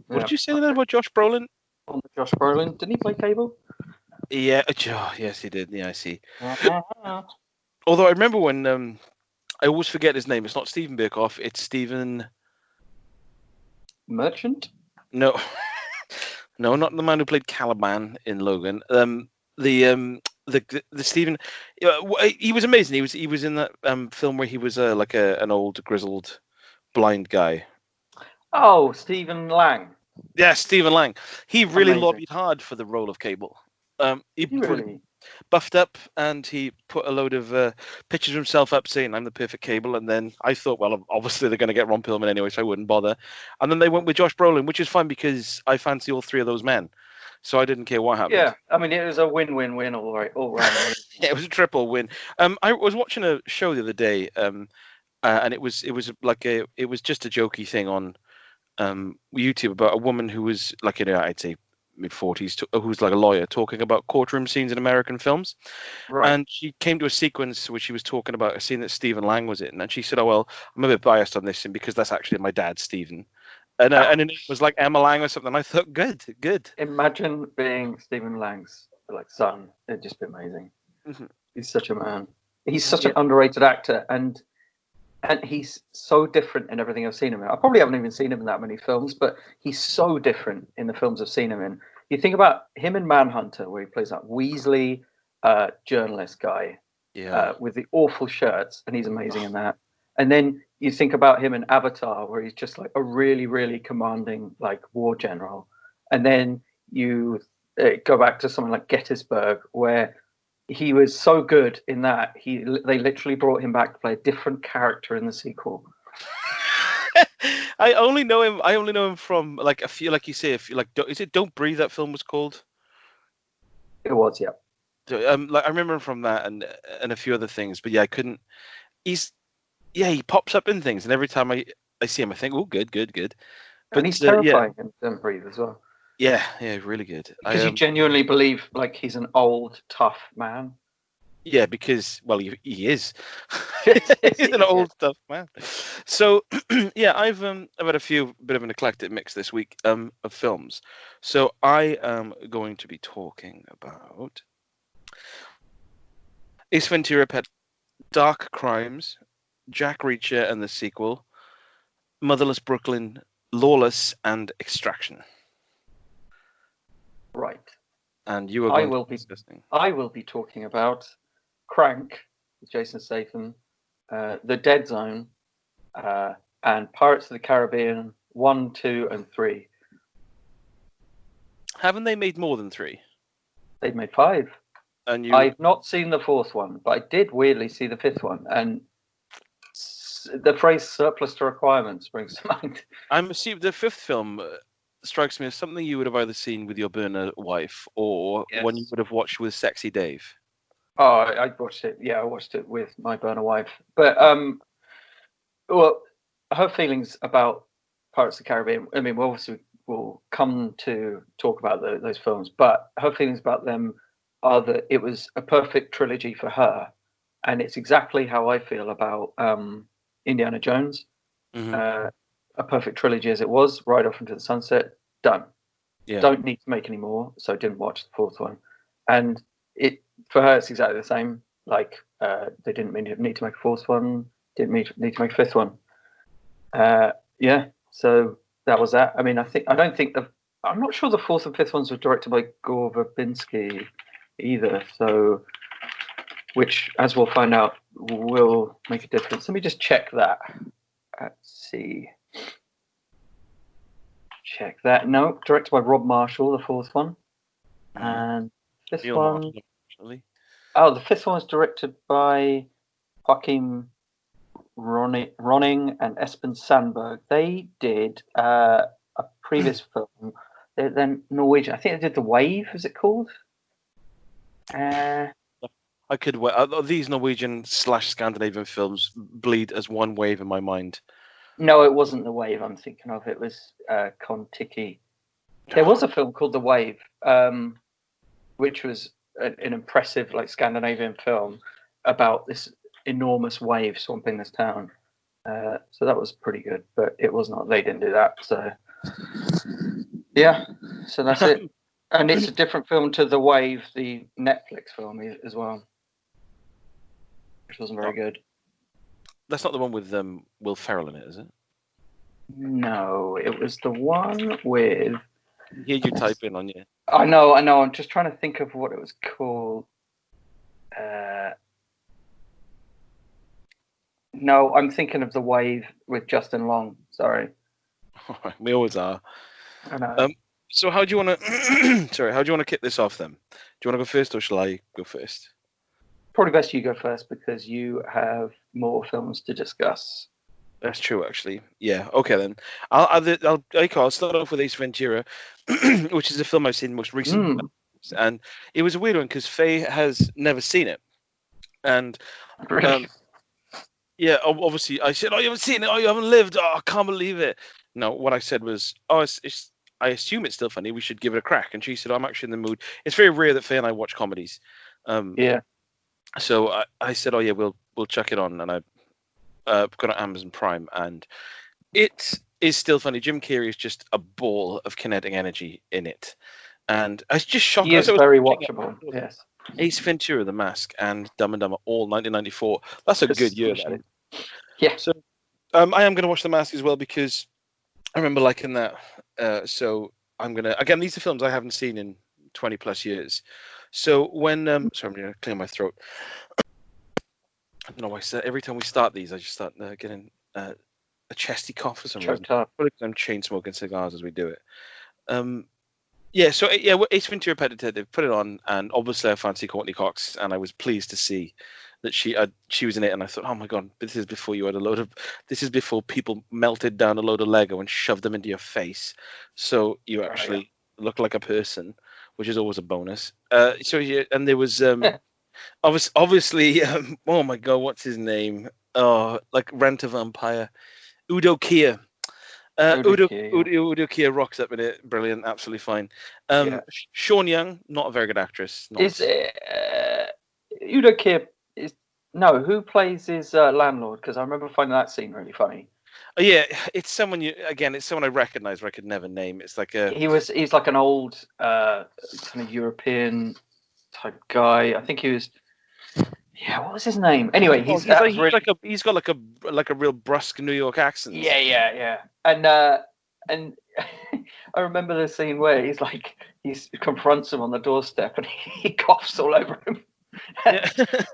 What did you say then about Josh Brolin? On the Josh Brolin, didn't he play Cable? Yeah, yes, he did. Yeah, I see. Uh-huh. Although I remember when I always forget his name. It's not Stephen Birkoff. It's Stephen Merchant. No, no, not the man who played Caliban in Logan. The Stephen, he was amazing. He was in that film where he was like an old grizzled blind guy. Oh, Stephen Lang. Yeah, Stephen Lang. He really Amazing. lobbied hard for the role of Cable. He Really? buffed up and he put a load of pictures of himself up saying I'm the perfect Cable, and then I thought, well, obviously they're going to get Ron Perlman anyway, so I wouldn't bother. And then they went with Josh Brolin, which is fine because I fancy all three of those men, so I didn't care what happened. Yeah, I mean it was a win-win-win all round. Yeah, it was a triple win. I was watching a show the other day, and it was just a jokey thing on YouTube about a woman who was like I'd say mid-40s, who's like a lawyer talking about courtroom scenes in American films. Right. And she came to a sequence where she was talking about a scene that Stephen Lang was in, and she said, "Oh well, I'm a bit biased on this scene because that's actually my dad, Stephen." And it was like Emma Lang or something. I thought, good. Imagine being Stephen Lang's son. It'd just be amazing. Mm-hmm. He's such a man. He's such an underrated actor, and he's so different in everything I've seen him in. I probably haven't even seen him in that many films, but he's so different in the films I've seen him in. You think about him in Manhunter, where he plays that Weasley journalist guy with the awful shirts, and he's amazing in that. And then you think about him in Avatar, where he's just like a really, really commanding like war general. And then you go back to something like Gettysburg, where he was so good in that they literally brought him back to play a different character in the sequel. I only know him from like a few, like you say, is it Don't Breathe? That film was called. It was, yeah. Like I remember him from that and a few other things, but yeah, I couldn't. He pops up in things, and every time I see him, I think, oh, good. But and he's terrifying in Don't Breathe as well. Yeah, really good. Because you genuinely believe like he's an old, tough man. Yeah, because, well, he is. He's an old, tough man. So, yeah, I've had a bit of an eclectic mix this week of films. So I am going to be talking about Ace Ventura, Dark Crimes, Jack Reacher and the sequel, Motherless Brooklyn, Lawless, and Extraction. Right. And you are going to be discussing. I will be talking about Crank with Jason Statham, The Dead Zone, and Pirates of the Caribbean 1, 2, and 3. Haven't they made more than 3? They've made 5. And I've not seen the 4th one, but I did weirdly see the 5th one, and the phrase surplus to requirements springs to mind. I'm assuming the 5th film strikes me as something you would have either seen with your burner wife or one you would have watched with Sexy Dave. Oh, I watched it. Yeah, I watched it with my burner wife. But well, her feelings about Pirates of the Caribbean. I mean, we obviously will come to talk about those films, but her feelings about them are that it was a perfect trilogy for her, and it's exactly how I feel about Indiana Jones. Mm-hmm. A perfect trilogy as it was, right off into the sunset, done. Yeah. Don't need to make any more, so didn't watch the 4th one. And it for her, it's exactly the same. Like they didn't need to make a 4th one, didn't need to make a 5th one. Yeah, so that was that. I mean, I'm not sure the 4th and 5th ones were directed by Gore Verbinski either. So, which, as we'll find out, will make a difference. Let me just check that. Let's see. Check that. No, directed by Rob Marshall, the 4th one. And this one. Oh, the 5th one was directed by Joachim Ronning and Espen Sandberg. They did a previous film. They're Norwegian. I think they did The Wave, is it called? I could. These Norwegian / Scandinavian films bleed as one wave in my mind. No, it wasn't The Wave I'm thinking of. It was Kon-Tiki. There was a film called The Wave, which was an impressive Scandinavian film about this enormous wave swamping this town. So that was pretty good, but it was not. They didn't do that. So Yeah, so that's it. And it's a different film to The Wave, the Netflix film as well, which wasn't very good. That's not the one with Will Ferrell in it, is it? No, it was the one with... Here you type in on you. I know. I'm just trying to think of what it was called. No, I'm thinking of The Wave with Justin Long. Sorry. We always are. I know. So how do you want to? Sorry, how do you want to kick this off then? Do you want to go first, or shall I go first? Probably best you go first because you have more films to discuss. That's true, actually. Yeah. Okay then. I'll start off with Ace Ventura, which is a film I've seen most recently, and it was a weird one because Faye has never seen it, and Really? yeah, obviously I said, "Oh, you haven't seen it? Oh, you haven't lived? Oh, I can't believe it." No, what I said was, "Oh, I assume it's still funny. We should give it a crack." And she said, "I'm actually in the mood." It's very rare that Faye and I watch comedies. Yeah. So I said, "Oh yeah, we'll chuck it on," and I got it on Amazon Prime, and it is still funny. Jim Carrey is just a ball of kinetic energy in it, and I was just shocked. He is very watchable. Yes. Ace Ventura, The Mask, and Dumb and Dumber, all 1994. That's a good year, then. Yeah. So I am going to watch The Mask as well because I remember liking that. So I'm going to... Again, these are films I haven't seen in 20 plus years. So when... sorry, I'm going to clear my throat. I don't know why every time we start these, I just start getting a chesty cough for some reason. Probably because I'm chain smoking cigars as we do it. Ace Ventura: Pet Detective, put it on, and obviously I fancy Courtney Cox, and I was pleased to see that she was in it, and I thought, oh my god, this is before people melted down a load of Lego and shoved them into your face, so you actually look like a person, which is always a bonus. And there was obviously, oh my god, what's his name? Oh, like Rent a Vampire, Udo Kier. Udo Kier rocks up in it. Brilliant, absolutely fine. Sean Young, not a very good actress. Is it Udo Kier? No, who plays his landlord? Because I remember finding that scene really funny. Oh, yeah, it's someone it's someone I recognize, but I could never name. It's like he's like an old kind of European type guy. I think he was. Yeah, what was his name? Anyway, he's got like a real brusque New York accent. Yeah. And I remember the scene where he confronts him on the doorstep and he coughs all over him. Yeah.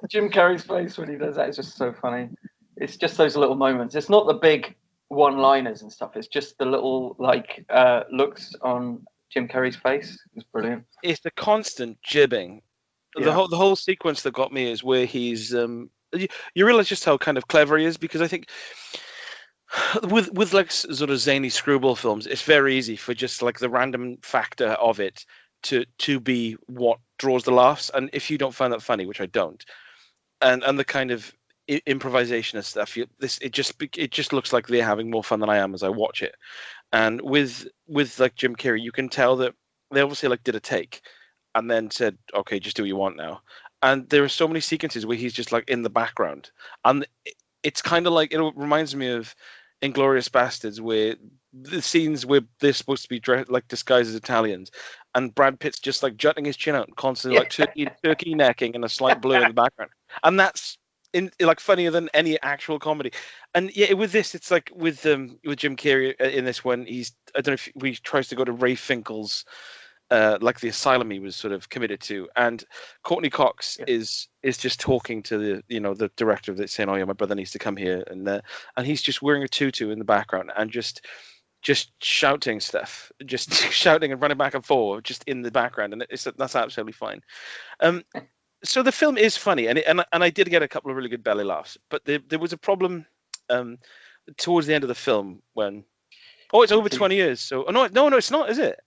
Jim Carrey's face when he does that is just so funny. It's just those little moments. It's not the big one-liners and stuff. It's just the little looks on Jim Carrey's face. It's brilliant. It's the constant jibbing. The whole sequence that got me is where he's you realize just how kind of clever he is, because I think with like sort of zany screwball films, it's very easy for just like the random factor of it to be what draws the laughs, and if you don't find that funny, which I don't, and the kind of improvisation and stuff, it just looks like they're having more fun than I am as I watch it. And with like Jim Carrey, you can tell that they obviously like did a take and then said, okay, just do what you want now. And there are so many sequences where he's just like in the background, and it's kind of like, it reminds me of Inglourious Bastards, where the scenes where they're supposed to be disguised as Italians, and Brad Pitt's just like jutting his chin out and constantly like turkey necking and a slight blur in the background, and that's like funnier than any actual comedy. And yeah, with this, it's like with Jim Carrey in this one, I don't know if he tries to go to Ray Finkel's like the asylum he was sort of committed to, and Courtney Cox is just talking to the director of it, saying, oh yeah, my brother needs to come here, and he's just wearing a tutu in the background and just shouting stuff, just shouting and running back and forth just in the background, and that's absolutely fine. So the film is funny, and I did get a couple of really good belly laughs, but there was a problem towards the end of the film when it's over 20 years, so no it's not, is it?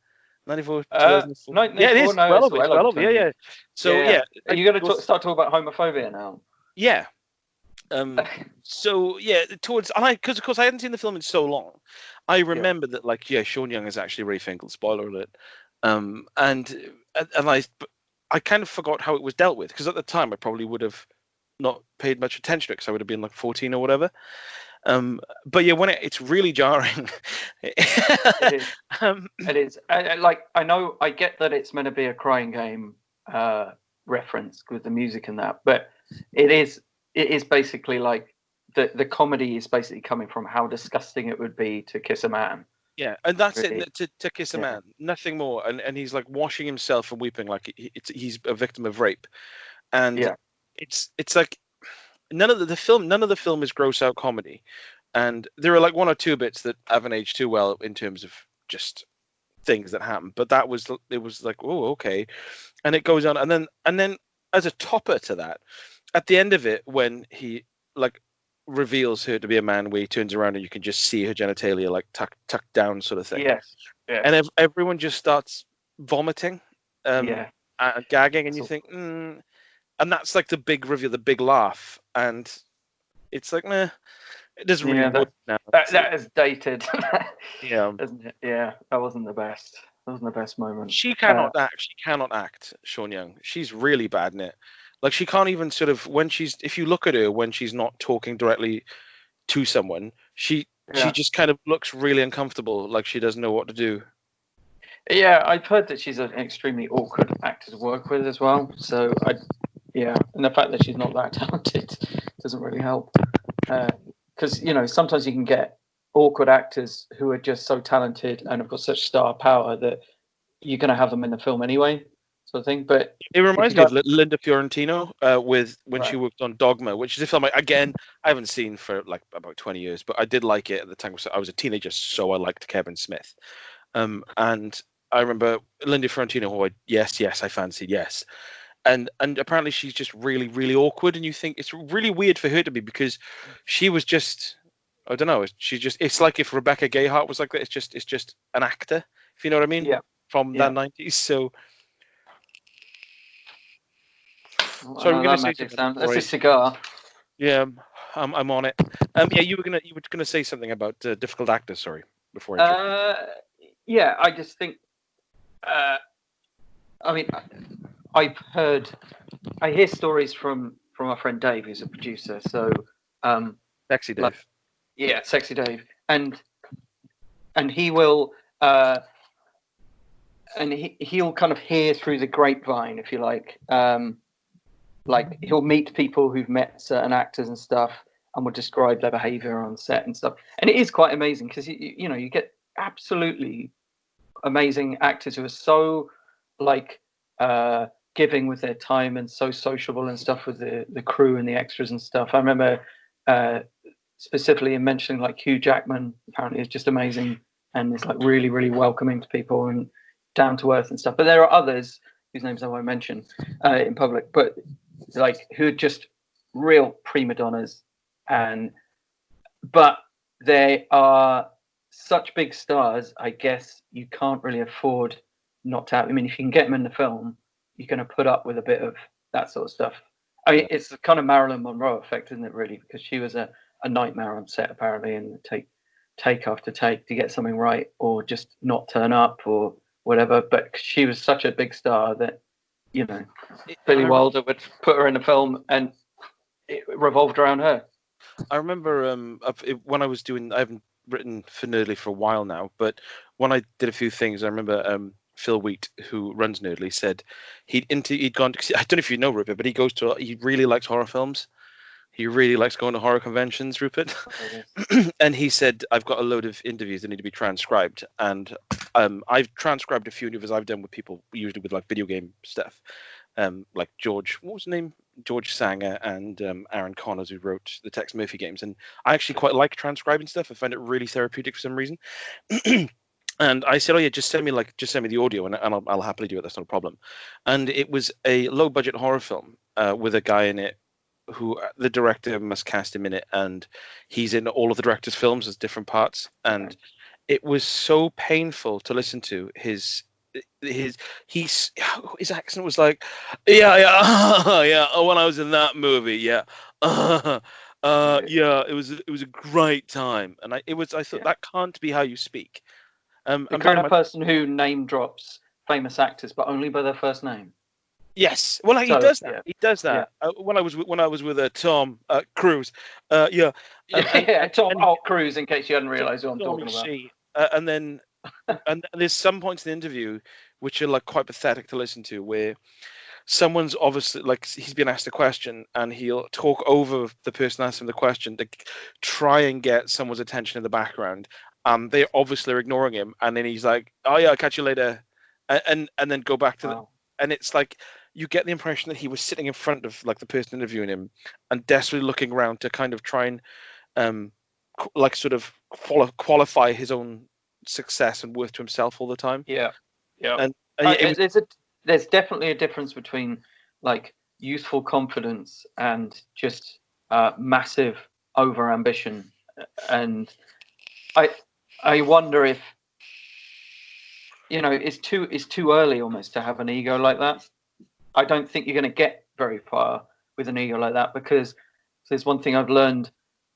94, 2004. Yeah, it is. No, well over. Yeah. So yeah. Are you going to start talking about homophobia now? Yeah. So yeah, because of course I hadn't seen the film in so long, I remember that Sean Young is actually Ray Finkel. Spoiler alert. And I kind of forgot how it was dealt with, because at the time I probably would have not paid much attention to it, because I would have been like 14 or whatever. But yeah, when it's really jarring. It is. um, It is. Like, I know, I get that it's meant to be a crying game reference with the music and that, but it is basically like the comedy is basically coming from how disgusting it would be to kiss a man. Yeah, and that's Really. it. To kiss a Yeah. man, nothing more. And he's like washing himself and weeping like he's a victim of rape. And Yeah. it's like none of the film is gross out comedy. And there are like one or two bits that haven't aged too well in terms of just things that happen. But it was like, oh, okay. And it goes on, and then as a topper to that, at the end of it, when he like reveals her to be a man, where he turns around and you can just see her genitalia like tucked down, sort of thing. Yes. Yeah. And everyone just starts vomiting, Yeah. and gagging, and you think, and that's like the big reveal, the big laugh, and it's like, meh, it doesn't really work now. That is dated. Yeah, Isn't it? Yeah, that wasn't the best. That wasn't the best moment. she cannot act. She cannot act, Sean Young. She's really bad in it. Like, she can't even sort of, if you look at her when she's not talking directly to someone, she just kind of looks really uncomfortable, like she doesn't know what to do. Yeah, I've heard that she's an extremely awkward actor to work with as well. So and the fact that she's not that talented doesn't really help. Because sometimes you can get awkward actors who are just so talented and have got such star power that you're going to have them in the film anyway, sort of thing. But it reminds me of Linda Fiorentino when she worked on Dogma, which is a film I haven't seen for like about 20 years, but I did like it at the time. I was a teenager, so I liked Kevin Smith. And I remember Linda Fiorentino, who I fancied, yes. And apparently she's just really, really awkward, and you think it's really weird for her to be, because she was just, I don't know, it's like if Rebecca Gayheart was like that. It's just an actor, if you know what I mean? Yeah. From the 90s. So sorry, we're gonna say something. That's a cigar. Yeah, I'm on it. Yeah, you were gonna say something about difficult actors. Sorry, before I. Yeah, I just think. I mean, I hear stories from our friend Dave, who's a producer. So, Sexy Dave. Sexy Dave, and he will, and he'll kind of hear through the grapevine, if you like. Like, he'll meet people who've met certain actors and stuff, and will describe their behavior on set and stuff. And it is quite amazing, because you get absolutely amazing actors who are so like giving with their time and so sociable and stuff with the crew and the extras and stuff. I remember specifically in mentioning like Hugh Jackman apparently is just amazing and is like really, really welcoming to people and down to earth and stuff. But there are others whose names I won't mention in public, but like who are just real prima donnas, but they are such big stars. I guess you can't really afford not to have. I mean, if you can get them in the film, you're going to put up with a bit of that sort of stuff. I mean, it's the kind of Marilyn Monroe effect, isn't it, really? Because she was a nightmare on set, apparently, and take after take to get something right, or just not turn up or whatever. But she was such a big star that, Billy Wilder would put her in a film and it revolved around her. I remember when I was doing, I haven't written for Nerdly for a while now, but when I did a few things, I remember Phil Wheat, who runs Nerdly, said he'd gone to, I don't know if you know Rupert, but he really likes horror films. He really likes going to horror conventions, Rupert. And he said, I've got a load of interviews that need to be transcribed. And I've transcribed a few interviews I've done with people, usually with like video game stuff. Like George, what was his name? George Sanger and Aaron Connors, who wrote the Tex Murphy games. And I actually quite like transcribing stuff. I find it really therapeutic for some reason. And I said, oh yeah, just send me the audio and I'll happily do it. That's not a problem. And it was a low budget horror film with a guy in it who the director must cast him in it, and he's in all of the director's films as different parts. And it was so painful to listen to. His accent was like, yeah. Oh, when I was in that movie, yeah. Yeah, it was a great time, and I thought that can't be how you speak. The kind of person who name drops famous actors, but only by their first name. Yes. Well, he So does that. yeah, He does yeah, that. When I was with Tom Cruise, yeah, yeah. Tom and Cruise, in case you hadn't realised who I'm Tommy talking about. C, and then and there's some points in the interview which are like quite pathetic to listen to, where someone's obviously like he's been asked a question and he'll talk over the person asking the question to try and get someone's attention in the background. They obviously are ignoring him, and then he's like, "Oh yeah, I'll catch you later," and then go back to Wow. and it's like you get the impression that he was sitting in front of like the person interviewing him and desperately looking around to kind of try and like sort of qualify his own success and worth to himself all the time. Yeah, yeah. And it was There's definitely a difference between like youthful confidence and just massive over ambition, and I wonder if it's too early almost to have an ego like that. I don't think you're going to get very far with an ego like that, because there's one thing I've learned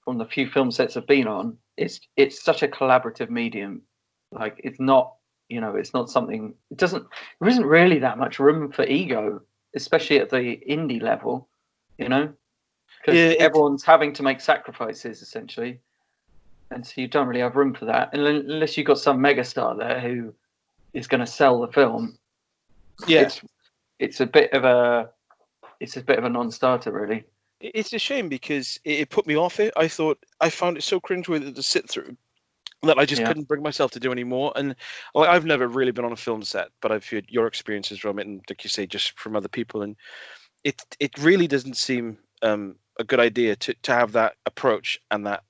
from the few film sets I've been on. It's such a collaborative medium. Like it's not something. There isn't really that much room for ego, especially at the indie level. Because everyone's having to make sacrifices essentially, and so you don't really have room for that unless you've got some megastar there who is going to sell the film. Yeah, it's a bit of a non-starter, really. it's a shame because it put me off it. I found it so cringeworthy to sit through that I just couldn't bring myself to do any more. And like, I've never really been on a film set, but I've heard your experiences from it, and like you say, just from other people, and it really doesn't seem a good idea to have that approach and that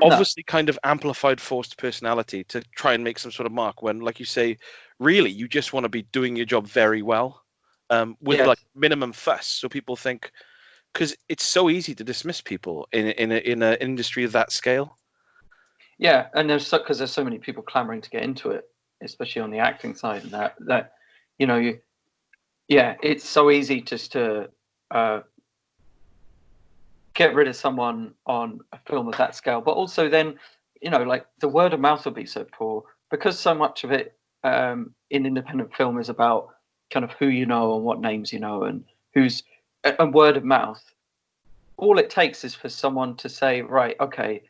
obviously kind of amplified forced personality to try and make some sort of mark when, like you say, really you just want to be doing your job very well, with like minimum fuss, so people think, because it's so easy to dismiss people in an industry of that scale. Yeah, and because there's so many people clamoring to get into it, especially on the acting side, and that it's so easy just to get rid of someone on a film of that scale. But also then, like the word of mouth will be so poor, because so much of it in independent film is about kind of who you know and what names you know and and word of mouth. All it takes is for someone to say, right, okay,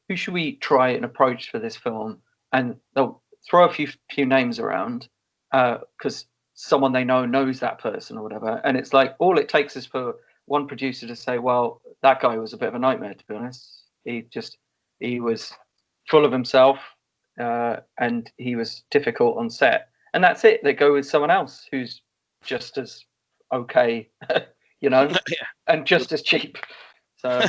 who should we try and approach for this film, and they'll throw a few names around because someone they know knows that person or whatever, and it's like all it takes is for one producer to say, well, that guy was a bit of a nightmare, to be honest. He was full of himself, and he was difficult on set, and that's it. They go with someone else who's just as okay, and just as cheap. So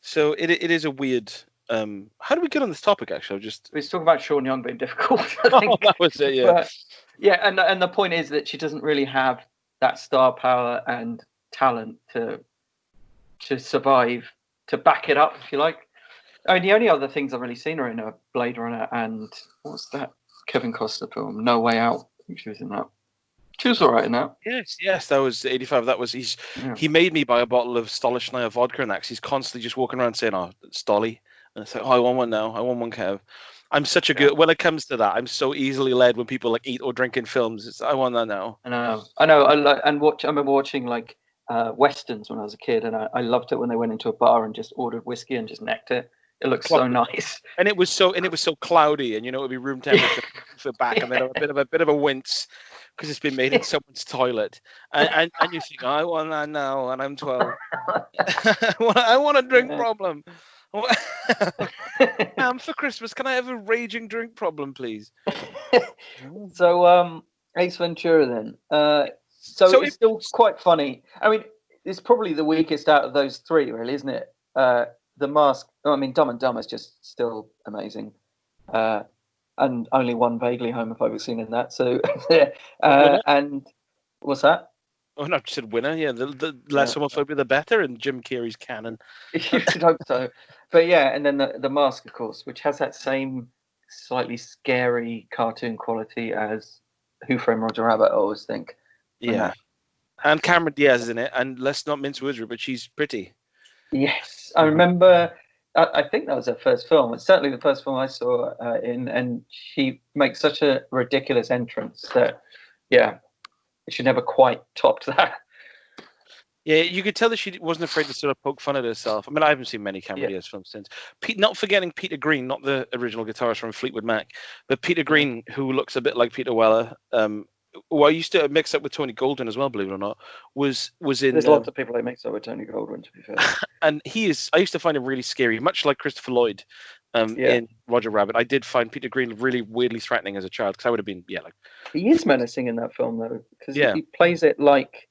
so it is a weird. How do we get on this topic? Actually, we was talking about Sean Young being difficult. I think. That was it. Yeah. But, yeah, and the point is that she doesn't really have that star power and talent to survive, to back it up, if you like. I mean, the only other things I've really seen her in are Blade Runner and what's that Kevin Costner film, No Way Out. I think she was in that. She was all right in that. Yes, that was 85. That was he made me buy a bottle of Stolichnaya vodka and that, 'cause he's constantly just walking around saying, "Oh, Stolly," and it's like, "Oh, I want one now. I want one, Kev." I'm such a good when it comes to that. I'm so easily led when people like eat or drink in films. I want that now. I know. I remember watching like westerns when I was a kid, and I loved it when they went into a bar and just ordered whiskey and just necked it. It looks so nice. And it was so cloudy, and it'd be room temperature for back, and then a bit of a wince because it's been made in someone's toilet, and you think, I want that now, and I'm 12. I want a drink problem. For Christmas, can I have a raging drink problem, please? So, Ace Ventura then. So it's still quite funny. I mean, it's probably the weakest out of those three, really, isn't it? The Mask. I mean, Dumb and Dumber is just still amazing. And only one vaguely homophobic scene in that. So, and what's that? Oh, no, I just said winner. Yeah, the less homophobia, the better, in Jim Carrey's canon. You should hope so. But yeah, and then the Mask, of course, which has that same slightly scary cartoon quality as Who Framed Roger Rabbit, I always think. Yeah. And Cameron Diaz is in it, and let's not mince words, but she's pretty. Yes, I remember. I think that was her first film. It's certainly the first film I saw in, and she makes such a ridiculous entrance that, yeah, she never quite topped that. Yeah, you could tell that she wasn't afraid to sort of poke fun at herself. I mean, I haven't seen many Cameron Diaz films since. Not forgetting Peter Green, not the original guitarist from Fleetwood Mac, but Peter Green, who looks a bit like Peter Weller, who I used to mix up with Tony Goldwyn as well, believe it or not, was in. There's lots of people that mix up with Tony Goldwyn, to be fair. And I used to find him really scary, much like Christopher Lloyd in Roger Rabbit. I did find Peter Green really weirdly threatening as a child, because I would have been, like... He is menacing in that film, though, because he plays it like...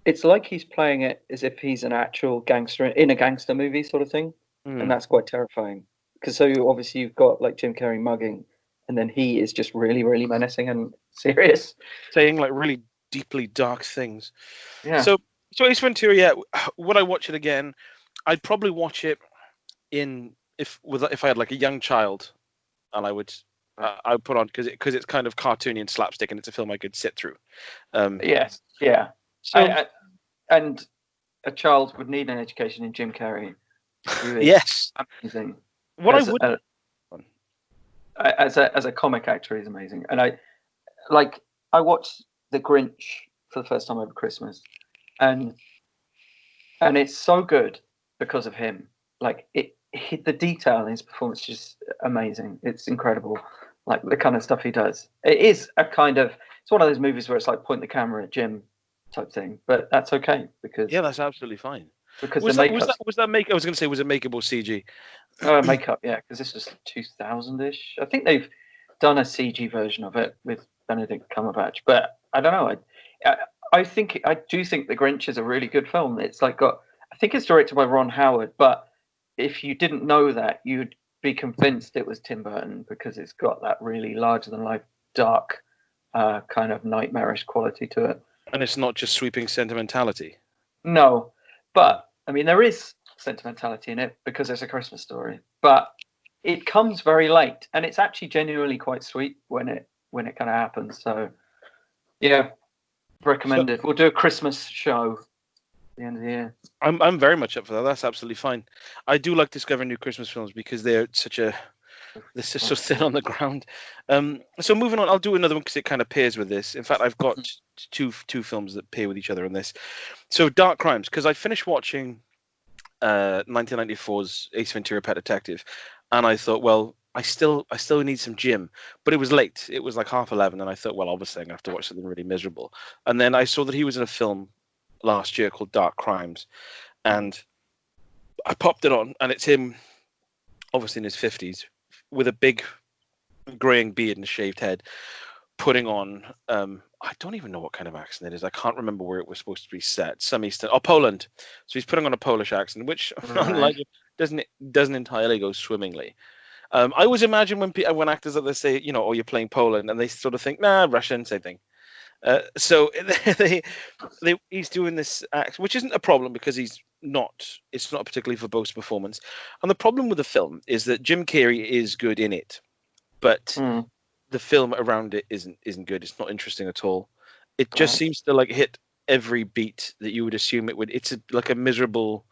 It's like he's playing it as if he's an actual gangster in a gangster movie sort of thing. And that's quite terrifying. Because obviously you've got like Jim Carrey mugging, and then he is just really, really menacing and serious. Saying like really deeply dark things. Yeah. So Ace Ventura, would I watch it again? I'd probably watch it if I had like a young child, and I would put on, because it's kind of cartoony and slapstick, and it's a film I could sit through. Yes. Yeah. So, and a child would need an education in Jim Carrey. Yes. Amazing. What as a comic actor, he's amazing. And I watched The Grinch for the first time over Christmas, and it's so good because of him. Like the detail in his performance is just amazing. It's incredible. Like the kind of stuff he does. It's one of those movies where it's like point the camera at Jim type thing, but that's okay because that's absolutely fine. Because was that make? I was going to say, was it makeable CG? Makeup, yeah, because this was 2000-ish. I think they've done a CG version of it with Benedict Cumberbatch, but I don't know. I do think The Grinch is a really good film. It's I think it's directed by Ron Howard, but if you didn't know that, you'd be convinced it was Tim Burton because it's got that really larger than life, dark, kind of nightmarish quality to it. And it's not just sweeping sentimentality. No, but I mean there is sentimentality in it because it's a Christmas story. But it comes very late, and it's actually genuinely quite sweet when it kind of happens. So, yeah, recommended. We'll do a Christmas show at the end of the year. I'm very much up for that. That's absolutely fine. I do like discovering new Christmas films because they're so thin on the ground. So moving on, I'll do another one because it kind of pairs with this. In fact, I've got two films that pair with each other in this. So Dark Crimes, because I finished watching 1994's Ace Ventura: Pet Detective, and I thought, well, I still need some Jim, but it was late. It was like 11:30, and I thought, well, obviously I'm gonna have to watch something really miserable. And then I saw that he was in a film last year called Dark Crimes, and I popped it on, and it's him, obviously in his 50s, with a big graying beard and a shaved head, putting on I don't even know what kind of accent it is. I can't remember where it was supposed to be set. Some Eastern, Poland. So he's putting on a Polish accent, which unlike doesn't entirely go swimmingly. I always imagine when actors like this say, oh, you're playing Poland, and they sort of think, nah, Russian, same thing. So he's doing this act, which isn't a problem because it's not a particularly verbose performance. And the problem with the film is that Jim Carrey is good in it, but the film around it isn't good. It's not interesting at all. It just seems to hit every beat that you would assume it would. It's like a miserable,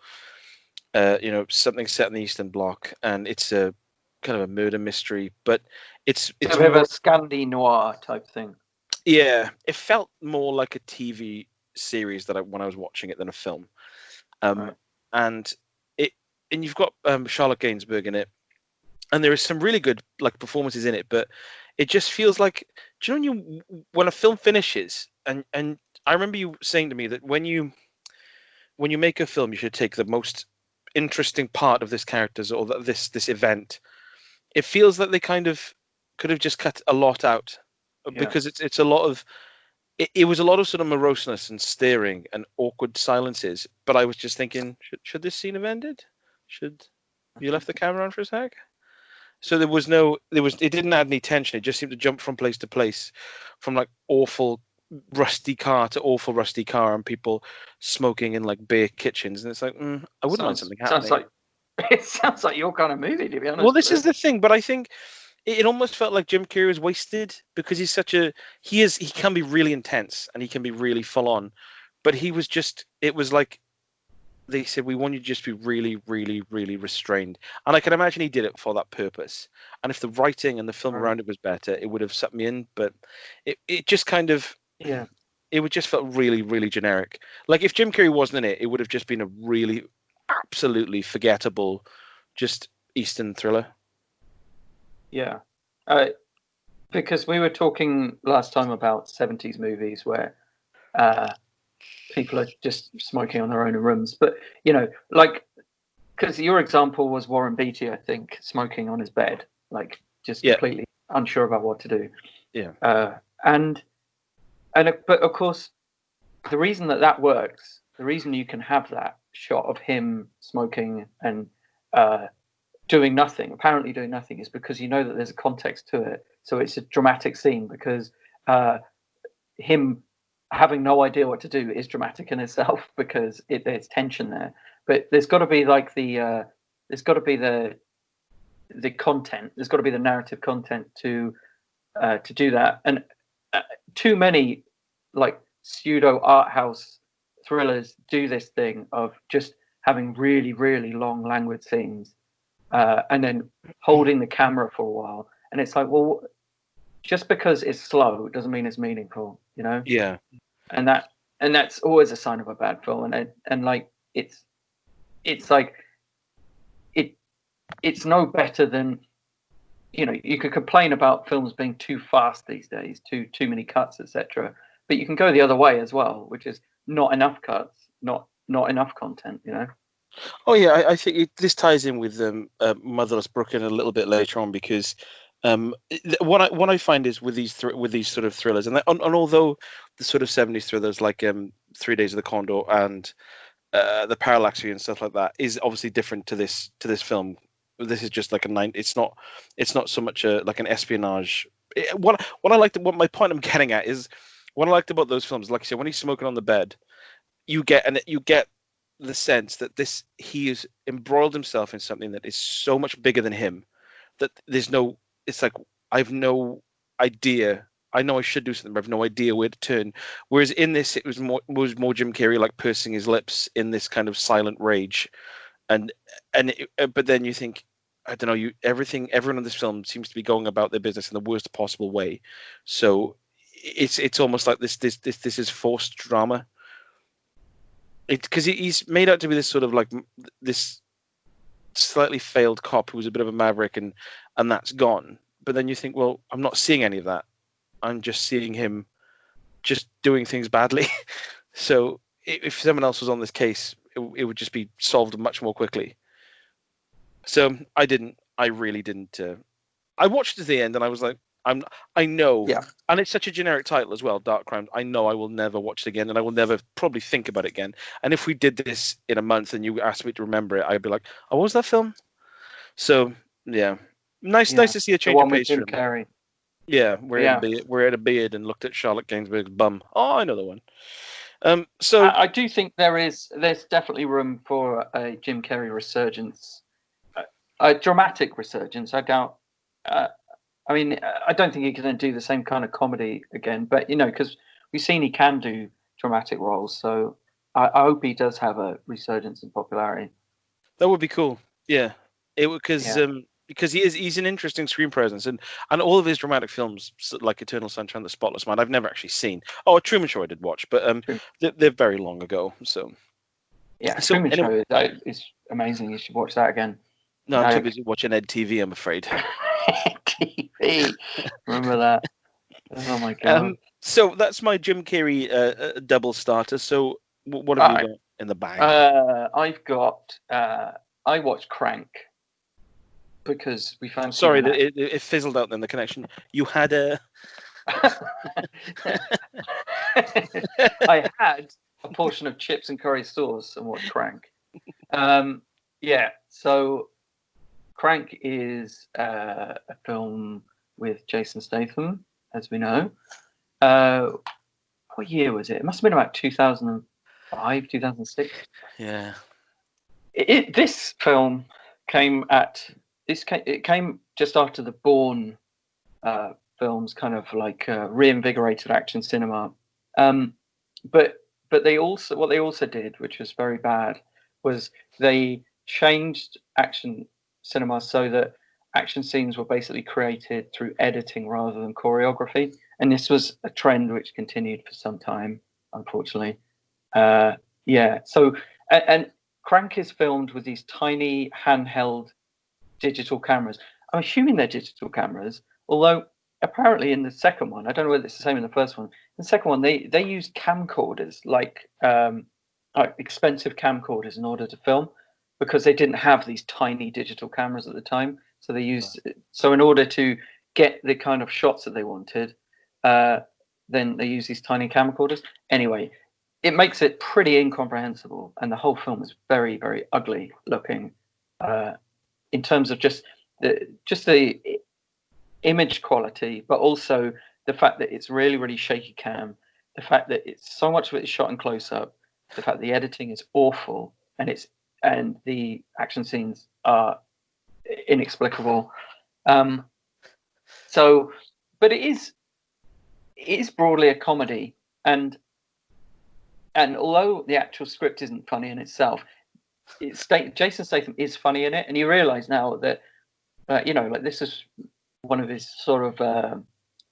something set in the Eastern Bloc, and it's a kind of a murder mystery, but it's a bit of a Scandi noir type thing. Yeah, it felt more like a TV series when I was watching it than a film. And you've got Charlotte Gainsbourg in it, and there is some really good performances in it, but it just feels like, do you know when a film finishes, and I remember you saying to me that when you make a film, you should take the most interesting part of this character's or this event. It feels like they kind of could have just cut a lot out. Because it's a lot of it was a lot of sort of moroseness and staring and awkward silences. But I was just thinking, should this scene have ended? Should you left the camera on for a sec? So it didn't add any tension. It just seemed to jump from place to place, from awful rusty car to awful rusty car, and people smoking in bare kitchens. And it's I wouldn't mind something happening. It sounds like your kind of movie, to be honest. Well, this is the thing, but I think it almost felt like Jim Carrey was wasted because he's he can be really intense and he can be really full on, but it was like they said, we want you to just be really, really, really restrained. And I can imagine he did it for that purpose. And if the writing and the film around it was better, it would have sucked me in, but it just kind of, it would just felt really, really generic. Like if Jim Carrey wasn't in it, it would have just been a really absolutely forgettable, just Eastern thriller. Yeah. Because we were talking last time about 70s movies where people are just smoking on their own in rooms. But, like, because your example was Warren Beatty, I think, smoking on his bed, like just completely unsure about what to do. Yeah. But of course, the reason that works, the reason you can have that shot of him smoking and apparently doing nothing, is because you know that there's a context to it. So it's a dramatic scene because him having no idea what to do is dramatic in itself because there's tension there. But there's got to be like the content. There's got to be the narrative content to do that. And too many like pseudo art house thrillers do this thing of just having really, really long, languid scenes and then holding the camera for a while. And it's like, well, just because it's slow doesn't mean it's meaningful, Yeah. And that's always a sign of a bad film. And like it's like it's no better than, you could complain about films being too fast these days, too many cuts, etc. But you can go the other way as well, which is not enough cuts, not enough content, Oh yeah, I think this ties in with Motherless Brooklyn a little bit later on because what I find is with these sort of thrillers, and although the sort of 70s thrillers like 3 Days of the Condor and the Parallax and stuff like that is obviously different to this film. This is just like it's not so much like an espionage. What my point I'm getting at is what I liked about those films, like I said, when he's smoking on the bed, you get the sense that he has embroiled himself in something that is so much bigger than him that it's like I have no idea. I know I should do something, but I have no idea where to turn. Whereas in this, it was more Jim Carrey like pursing his lips in this kind of silent rage, but then you think, I don't know, everyone in this film seems to be going about their business in the worst possible way. So it's almost like this is forced drama. Because he's made out to be this sort of like this slightly failed cop who was a bit of a maverick, and that's gone. But then you think, well, I'm not seeing any of that. I'm just seeing him just doing things badly. So if someone else was on this case, it would just be solved much more quickly. So I really didn't. I watched it to the end and I was like, I know. Yeah. And it's such a generic title as well, Dark Crime. I know I will never watch it again and I will never probably think about it again. And if we did this in a month and you asked me to remember it, I'd be like, oh, what was that film? So, yeah. Nice to see a change of pace. The one with Jim Carrey. Yeah, where had a beard and looked at Charlotte Gainsbourg's bum. Oh, I know the one. So I do think there's definitely room for a Jim Carrey resurgence, a dramatic resurgence. I doubt. I mean, I don't think he's going to do the same kind of comedy again, but because we've seen he can do dramatic roles, so I hope he does have a resurgence in popularity. That would be cool. Yeah, it would because he's an interesting screen presence, and all of his dramatic films like Eternal Sunshine of the Spotless Mind I've never actually seen. Oh, a Truman Show I did watch, but they're very long ago. So yeah, Truman Show is amazing. You should watch that again. No, I'm too busy watching Ed TV, I'm afraid. TV, remember that? Oh my god! So that's my Jim Carrey double starter. So what have you got in the bag? I've got. I watched Crank because we found. Sorry, it fizzled out then, the connection. You had a. I had a portion of chips and curry sauce and watched Crank. Yeah, so Crank is a film with Jason Statham, as we know. What year was it? It must have been about 2005, 2006. Yeah. This film came just after the Bourne films, kind of like reinvigorated action cinema. But what they also did, which was very bad, was they changed action cinema so that action scenes were basically created through editing rather than choreography. and this was a trend which continued for some time, unfortunately. So and Crank is filmed with these tiny handheld digital cameras. I'm assuming they're digital cameras, although apparently in the second one, I don't know whether it's the same in the first one. In the second one, they used camcorders, like expensive camcorders, in order to film, because they didn't have these tiny digital cameras at the time. So they used in order to get the kind of shots that they wanted, then they use these tiny camcorders. Anyway, it makes it pretty incomprehensible, and the whole film is very, very ugly looking, in terms of just the image quality, but also the fact that it's really, really shaky cam, the fact that it's so much of it is shot in close up, the fact that the editing is awful, and the action scenes are inexplicable. But it is broadly a comedy, and although the actual script isn't funny in itself, Jason Statham is funny in it, and you realise now that this is one of his sort of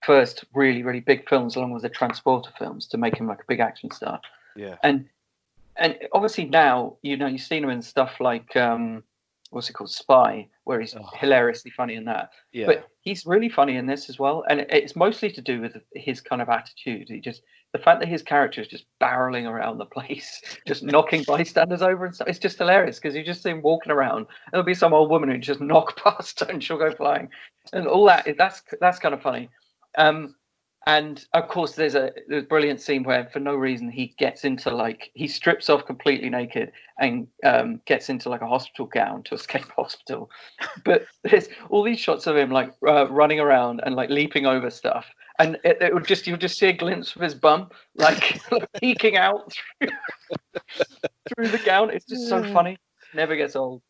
first really, really big films, along with the Transporter films, to make him like a big action star. Yeah. And obviously now, you've seen him in stuff like what's it called, Spy, where he's hilariously funny in that. Yeah. But he's really funny in this as well, and it's mostly to do with his kind of attitude. The fact that his character is just barreling around the place, just knocking bystanders over and stuff. It's just hilarious, because you just see him walking around, and there'll be some old woman who just knock past her and she'll go flying, and all that. That's kind of funny. And of course, there's a brilliant scene where, for no reason, he strips off completely naked and gets into like a hospital gown to escape hospital. But there's all these shots of him like running around and like leaping over stuff, and you'll just see a glimpse of his bum like peeking out through the gown. It's just so funny. Never gets old.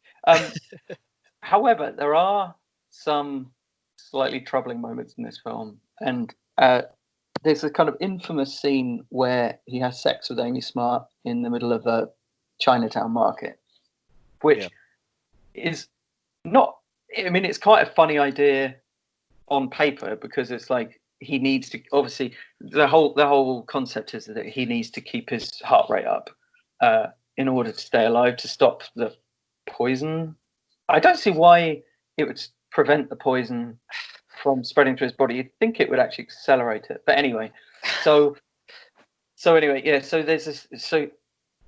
However, there are some slightly troubling moments in this film, and there's a kind of infamous scene where he has sex with Amy Smart in the middle of a Chinatown market, which is not. I mean, it's quite a funny idea on paper, because it's like he needs to. Obviously, the whole concept is that he needs to keep his heart rate up in order to stay alive, to stop the poison. I don't see why it would prevent the poison from spreading to his body. You'd think it would actually accelerate it, but anyway. So there's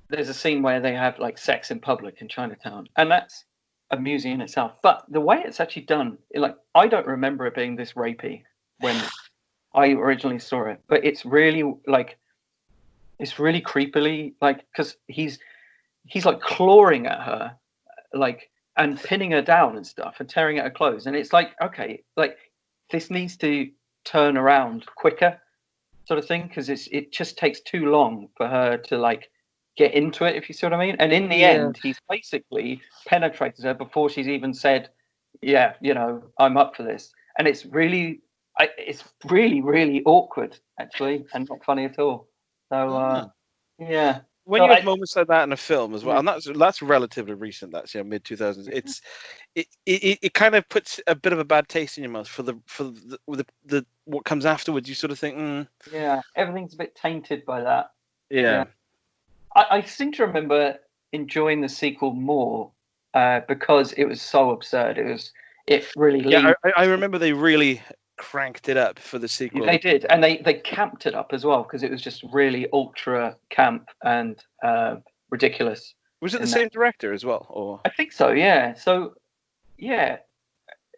a scene where they have like sex in public in Chinatown, and that's amusing in itself. But the way it's actually done, like, I don't remember it being this rapey when I originally saw it, but it's really creepily, like, because he's like clawing at her, like, and pinning her down and stuff, and tearing at her clothes, and it's like, okay, like, this needs to turn around quicker, sort of thing, because it just takes too long for her to like get into it, if you see what I mean. And in the end, he's basically penetrated her before she's even said, "Yeah, I'm up for this." And it's really really awkward, actually, and not funny at all. So yeah. When you have moments like that in a film as well, and that's relatively recent. That's mid 2000s. It kind of puts a bit of a bad taste in your mouth for the what comes afterwards. You sort of think, yeah, everything's a bit tainted by that. Yeah. I seem to remember enjoying the sequel more because it was so absurd. It really. Yeah, I remember they really cranked it up for the sequel. They did, and they camped it up as well, because it was just really ultra camp and ridiculous. Was it the same director as well, or? I think so, yeah. So yeah,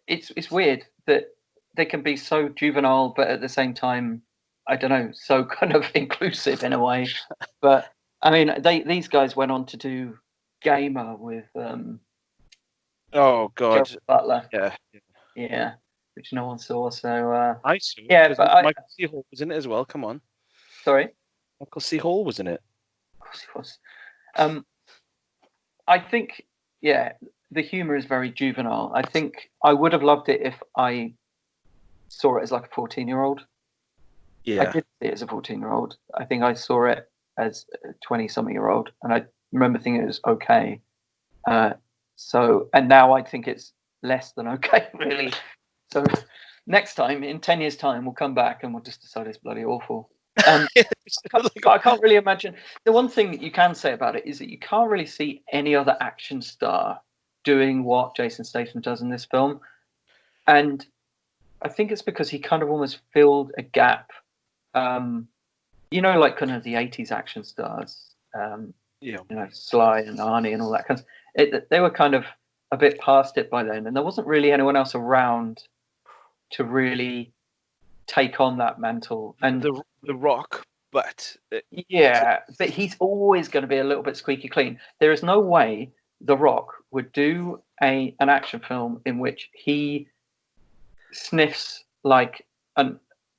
it's weird that they can be so juvenile, but at the same time, I don't know, so kind of inclusive in a way. But I mean, these guys went on to do Gamer with oh god, Gerald Butler. Yeah. Which no one saw. So I saw. Yeah, but Michael C. Hall was in it as well. Come on. Sorry. Michael C. Hall was in it. Of course he was. I think, the humor is very juvenile. I think I would have loved it if I saw it as like a 14-year-old. Yeah. I did see it as a 14-year-old. I think I saw it as a 20-something-year-old, and I remember thinking it was okay. And now I think it's less than okay, really. So next time, in 10 years' time, we'll come back and we'll just decide it's bloody awful. I can't really imagine. The one thing that you can say about it is that you can't really see any other action star doing what Jason Statham does in this film. And I think it's because he kind of almost filled a gap. Like kind of the 80s action stars. Sly and Arnie and all that kind of. They were kind of a bit past it by then, and there wasn't really anyone else around to really take on that mantle. And the Rock, but but he's always going to be a little bit squeaky clean. There is no way The Rock would do an action film in which he sniffs like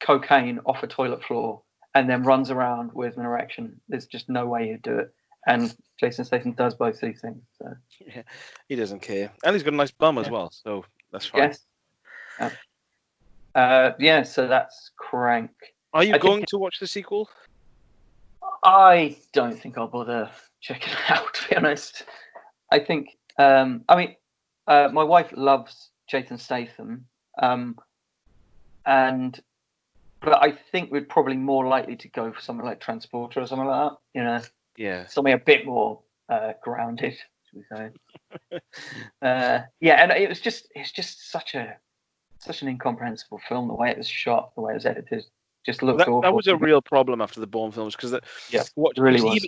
cocaine off a toilet floor and then runs around with an erection. There's just no way he'd do it. And Jason Statham does both these things. So. Yeah, he doesn't care, and he's got a nice bum as well, so that's fine. Yes. So that's Crank. Are you going to watch the sequel? I don't think I'll bother checking it out, to be honest. I think, my wife loves Jason Statham, but I think we're probably more likely to go for something like Transporter or something like that. Yeah. Something a bit more grounded, should we say? And it's just such an incomprehensible film. The way it was shot, the way it was edited, just looked awful. That was a real problem after the Bourne films, because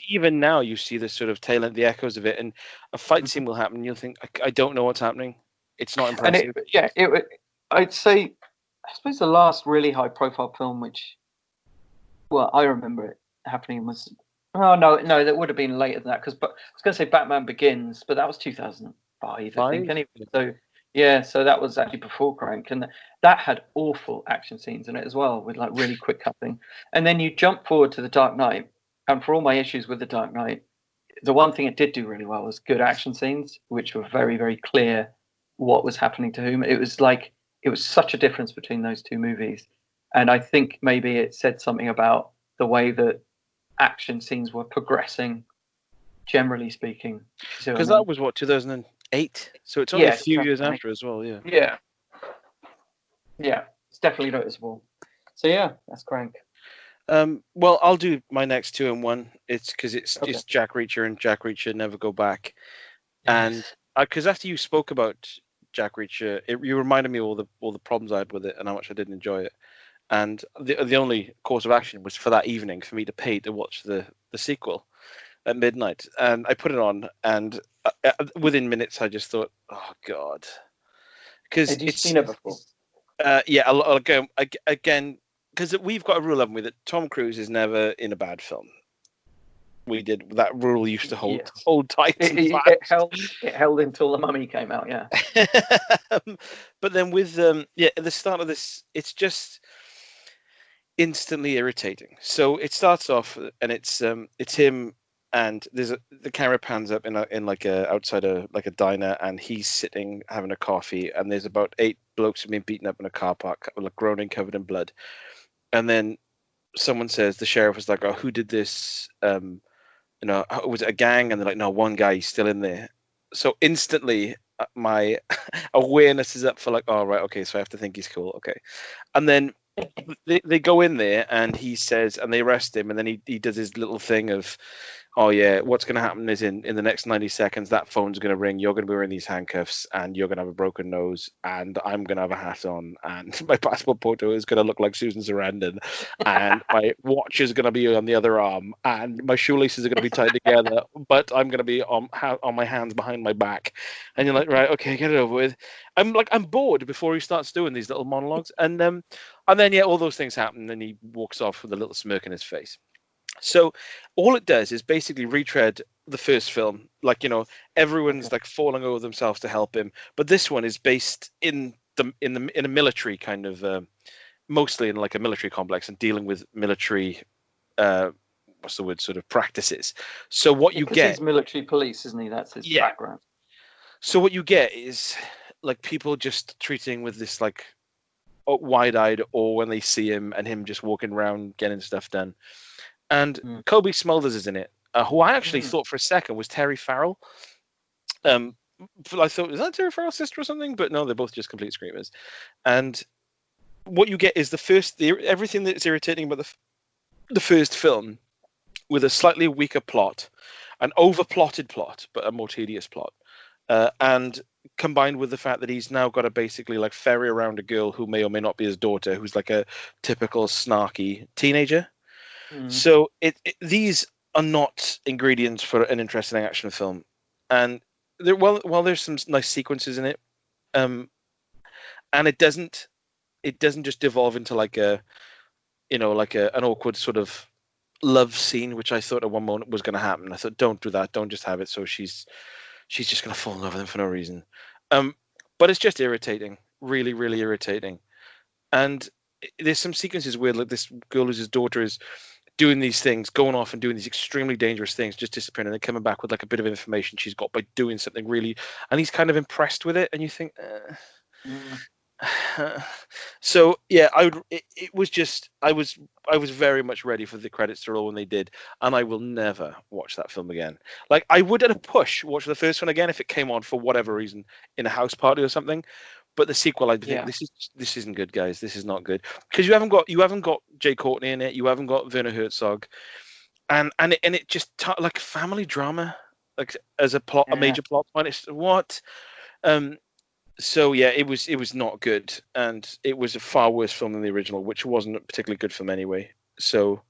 even now you see this sort of tail end, the echoes of it, and a fight scene will happen, and you'll think, I don't know what's happening. It's not impressive. I'd say, I suppose the last really high-profile film, which, I remember it happening was. Oh no, that would have been later than that, because I was going to say Batman Begins, but that was 2005, I think. Anyway, so that was actually before Crank, and that had awful action scenes in it as well, with like really quick cutting. And then you jump forward to The Dark Knight, and for all my issues with The Dark Knight, the one thing it did do really well was good action scenes, which were very, very clear what was happening to whom. It was such a difference between those two movies, and I think maybe it said something about the way that action scenes were progressing, generally speaking. Because that was 2008, so it's only a few years after as well. Yeah, it's definitely noticeable. So that's Crank. Well, I'll do my next two in one. It's because it's Jack Reacher and Jack Reacher Never Go Back, and because after you spoke about Jack Reacher, you reminded me of all the problems I had with it and how much I didn't enjoy it. And the only course of action was for that evening for me to pay to watch the sequel at midnight. And I put it on, and within minutes I just thought, oh God. Had you seen it before? Again, because we've got a rule, haven't we, that Tom Cruise is never in a bad film. We did. That rule used to hold tight. It held until The Mummy came out, yeah. But then with at the start of this, it's just instantly irritating. So it starts off, and it's him, and the camera pans up outside a diner, and he's sitting having a coffee, and there's about 8 blokes who've been beaten up in a car park, like groaning, covered in blood, and then someone says, the sheriff was like, "Oh, who did this? Was it a gang?" And they're like, "No, one guy, he's still in there." So instantly, my awareness is up for like, "Oh, right, okay, so I have to think he's cool, okay." And then they go in there, and he says, and they arrest him, and then he does his little thing of, "Oh yeah, what's going to happen is in the next 90 seconds, that phone's going to ring, you're going to be wearing these handcuffs, and you're going to have a broken nose, and I'm going to have a hat on, and my passport photo is going to look like Susan Sarandon, and my watch is going to be on the other arm, and my shoelaces are going to be tied together, but I'm going to be on my hands behind my back." And you're like, right, okay, get it over with. I'm bored before he starts doing these little monologues, and then all those things happen, and he walks off with a little smirk in his face. So all it does is basically retread the first film, everyone's like falling over themselves to help him, but this one is based in a military kind of mostly in like a military complex and dealing with military sort of practices. So what you get, he's military police, isn't he? That's his background. So what you get is like people just treating with this like wide-eyed awe when they see him, and him just walking around getting stuff done. And Kobe Smulders is in it, who I actually thought for a second was Terry Farrell. I thought, is that Terry Farrell's sister or something? But no, they're both just complete screamers. And what you get is everything that's irritating about the first film, with a slightly weaker plot, an over-plotted plot, but a more tedious plot, and combined with the fact that he's now got to basically like ferry around a girl who may or may not be his daughter, who's like a typical snarky teenager. So these are not ingredients for an interesting action film, and while there's some nice sequences in it, and it doesn't just devolve into like an awkward sort of love scene, which I thought at one moment was going to happen. I thought, don't do that. Don't just have it so she's just going to fall in love with him for no reason. But it's just irritating, really, really irritating. And there's some sequences where like this girl who's his daughter is doing these things, going off and doing these extremely dangerous things, just disappearing, and then coming back with like a bit of information she's got by doing something really, and he's kind of impressed with it, and you think. So yeah, it was just I was very much ready for the credits to roll when they did, and I will never watch that film again. Like I would at a push watch the first one again if it came on for whatever reason in a house party or something, but the sequel I'd think this isn't good, guys. This is not good, because you haven't got Jay Courtney in it, you haven't got Werner Herzog, and it just like family drama, like as a plot, a major plot point. It's what. So yeah, it was not good, and it was a far worse film than the original, which wasn't a particularly good film anyway. So,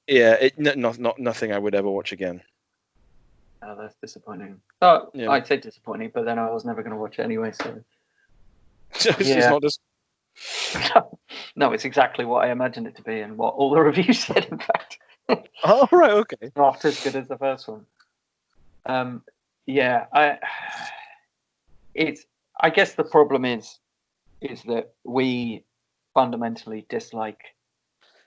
yeah, nothing I would ever watch again. Oh, that's disappointing. Oh, yeah. I'd say disappointing, but then I was never going to watch it anyway. So, it's not just. No, it's exactly what I imagined it to be, and what all the reviews said. In fact. Oh right, okay. Not as good as the first one. I guess the problem is that we fundamentally dislike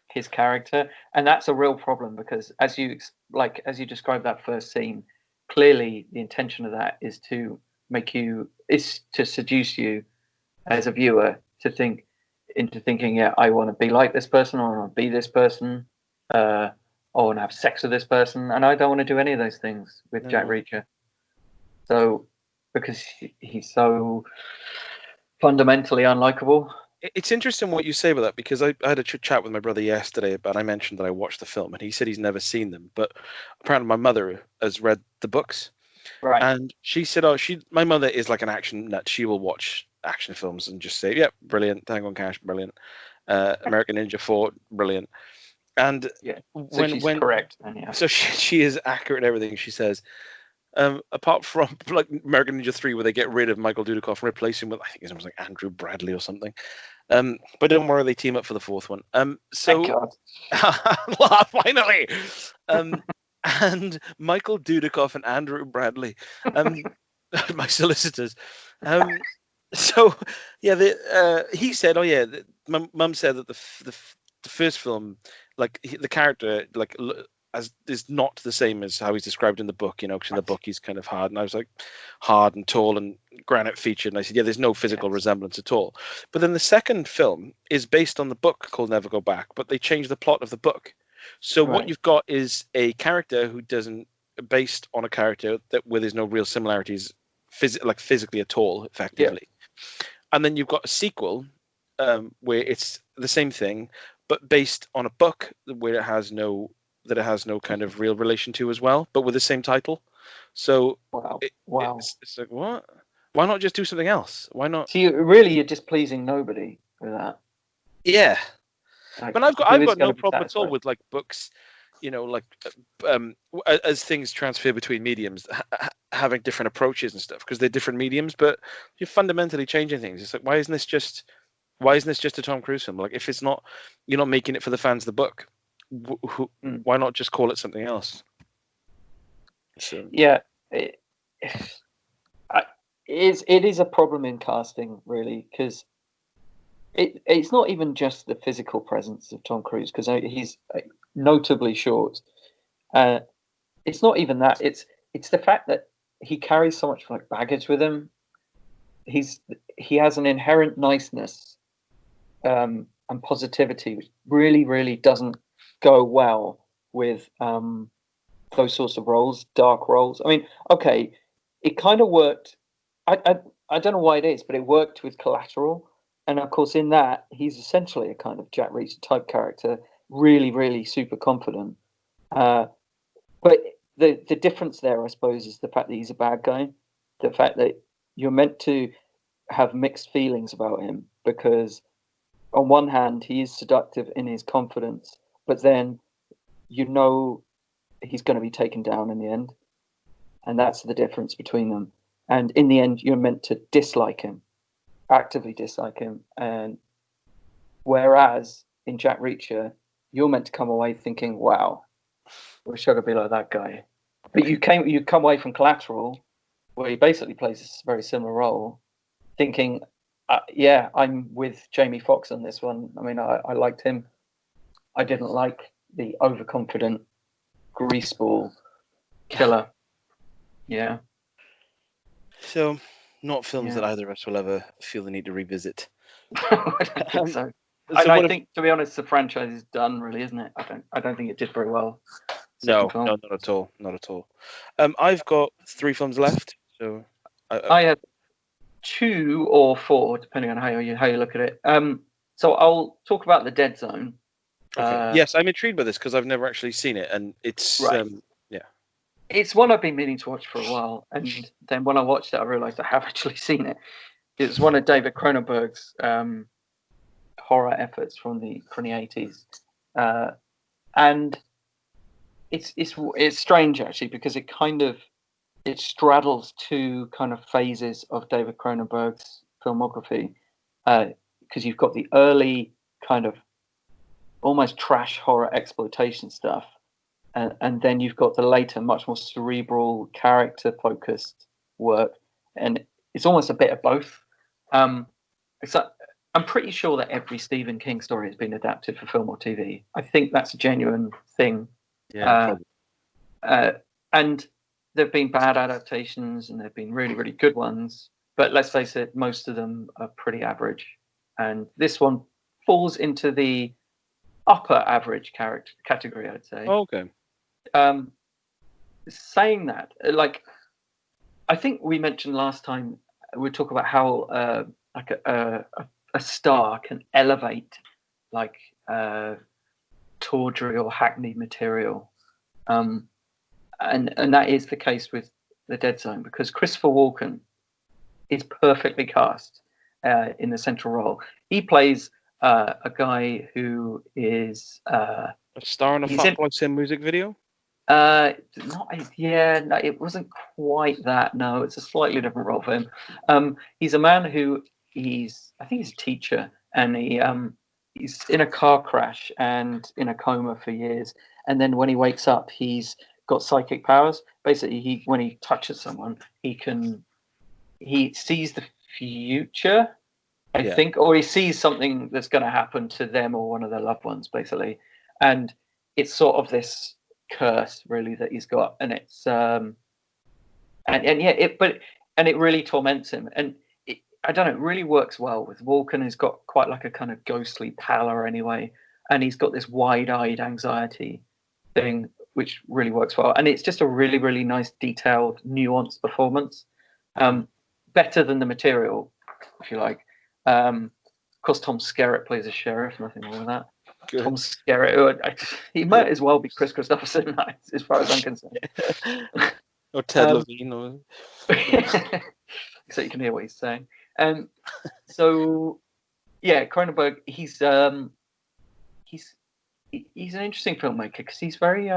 his character, and that's a real problem, because as you described that first scene, clearly the intention of that is to seduce you as a viewer into thinking, yeah, I want to be like this person, or I want to be this person, I want to have sex with this person, and I don't want to do any of those things with Jack Reacher. So. Because he's so fundamentally unlikable. It's interesting what you say about that, because I had a chat with my brother yesterday, but I mentioned that I watched the film, and he said he's never seen them. But apparently my mother has read the books. Right. And she said, my mother is like an action nut. She will watch action films and just say, yeah, brilliant. Tango and Cash, brilliant. American Ninja 4, brilliant. And so she's correct. And so she is accurate in everything she says. Apart from like American Ninja 3, where they get rid of Michael Dudikoff and replace him with, I think his name was like Andrew Bradley or something. But don't worry, they team up for the fourth one. So finally. And Michael Dudikoff and Andrew Bradley, my solicitors. So yeah, he said, oh yeah, my mum said that the first film, like the character, like. Is not the same as how he's described in the book, because in the book he's kind of hard, and I was like, hard and tall and granite featured, and I said, yeah, there's no physical resemblance at all. But then the second film is based on the book called Never Go Back, but they changed the plot of the book. So what you've got is a character who based on a character where there's no real similarities physically at all, effectively. And then you've got a sequel where it's the same thing, but based on a book where it has no kind of real relation to as well, but with the same title. So it's like, what? Why not just do something else? Why not? So you're displeasing nobody with that. Yeah, but I've got no problem at all with like books, as things transfer between mediums, having different approaches and stuff, because they're different mediums, but you're fundamentally changing things. It's like, why isn't this just a Tom Cruise film? Like, if it's not, you're not making it for the fans of the book. Why not just call it something else? So. Yeah, it is a problem in casting, really, because it's not even just the physical presence of Tom Cruise, because he's notably short. It's not even that. It's the fact that he carries so much like baggage with him. He has an inherent niceness and positivity, which really, really doesn't go well with those sorts of roles, dark roles. I mean, okay, it kind of worked. I don't know why it is, but it worked with Collateral, And of course, in that, he's essentially a kind of Jack Reacher type character, really, really super confident. But the difference there, I suppose, is the fact that he's a bad guy. The fact that you're meant to have mixed feelings about him because, on one hand, he is seductive in his confidence, but then you know he's going to be taken down in the end. And that's the difference between them. And in the end, you're meant to dislike him, actively dislike him. And whereas in Jack Reacher, you're meant to come away thinking, wow, wish I could be like that guy. But you come away from Collateral, where he basically plays this very similar role, thinking, yeah, I'm with Jamie Foxx on this one. I mean, I liked him. I didn't like the overconfident greaseball killer. Yeah. So, not films that either of us will ever feel the need to revisit. I don't think so. I think, to be honest, the franchise is done, really, isn't it? I don't think it did very well. No, not at all. Not at all. I've got 3 films left. So I have 2 or 4, depending on how you look at it. So I'll talk about The Dead Zone. Okay. Yes, I'm intrigued by this because I've never actually seen it, and it's it's one I've been meaning to watch for a while, and then when I watched it, I realised I have actually seen it. It's one of David Cronenberg's horror efforts from the 80s, and it's strange actually because it straddles 2 kind of phases of David Cronenberg's filmography, because you've got the early kind of almost trash horror exploitation stuff, and then you've got the later, much more cerebral, character-focused work, and it's almost a bit of both. So I'm pretty sure that every Stephen King story has been adapted for film or TV. I think that's a genuine thing. Yeah. And there've been bad adaptations, and there've been really, really good ones. But let's face it, most of them are pretty average. And this one falls into the upper average category, I'd say. Oh, okay. Saying that, like, I think we mentioned last time, we talk about how like a star can elevate like tawdry or hackneyed material, and that is the case with The Dead Zone, because Christopher Walken is perfectly cast in the central role. He plays a guy who is a star in a Fat Boy Slim music video. No, it wasn't quite that. No, it's a slightly different role for him. He's a man who I think he's a teacher, and he's in a car crash and in a coma for years. And then when he wakes up, he's got psychic powers. Basically, when he touches someone, he sees the future, I think, or he sees something that's going to happen to them or one of their loved ones, basically. And it's sort of this curse, really, that he's got, and it's it really torments him, and I don't know, it really works well with Walken. He's got quite like a kind of ghostly pallor anyway, and he's got this wide-eyed anxiety thing, which really works well, and it's just a really, really nice, detailed, nuanced performance, better than The Material, if you like. Of course, Tom Skerritt plays a sheriff, nothing wrong with that. Good. Tom Skerritt, he might as well be Chris Christopherson, as far as I'm concerned. Or Ted Levine. Or... so you can hear what he's saying. So, yeah, Cronenberg, he's an interesting filmmaker because he's very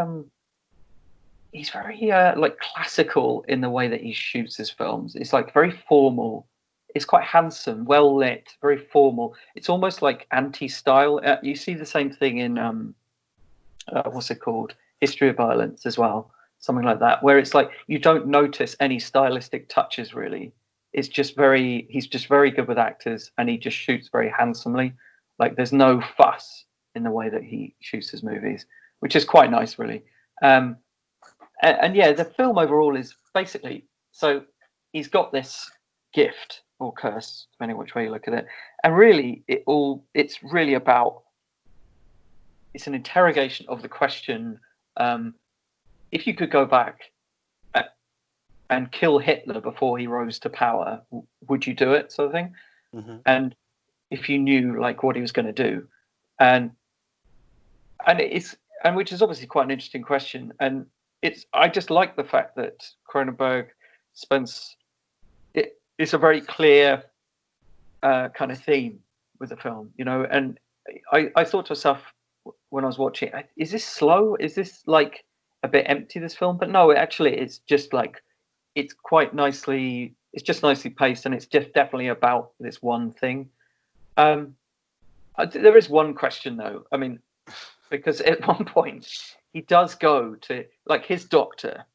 like classical in the way that he shoots his films. It's like very formal. It's quite handsome, well lit, very formal. It's almost like anti-style. You see the same thing in what's it called? History of Violence as well, something like that, where it's like you don't notice any stylistic touches really. It's just he's just very good with actors, and he just shoots very handsomely. Like there's no fuss in the way that he shoots his movies, which is quite nice, really. And yeah, the film overall is basically, so he's got this gift or curse, depending which way you look at it, and really it's really about, it's an interrogation of the question, if you could go back and kill Hitler before he rose to power, would you do it, sort of thing? Mm-hmm. And if you knew like what he was going to do, and which is obviously quite an interesting question, and I just like the fact that Cronenberg spends it's a very clear kind of theme with the film, and I thought to myself when I was watching, is this slow? Is this like a bit empty, this film? But no, actually it's just like it's just nicely paced, and it's just definitely about this one thing. There is one question though. I mean, because at one point he does go to like his doctor,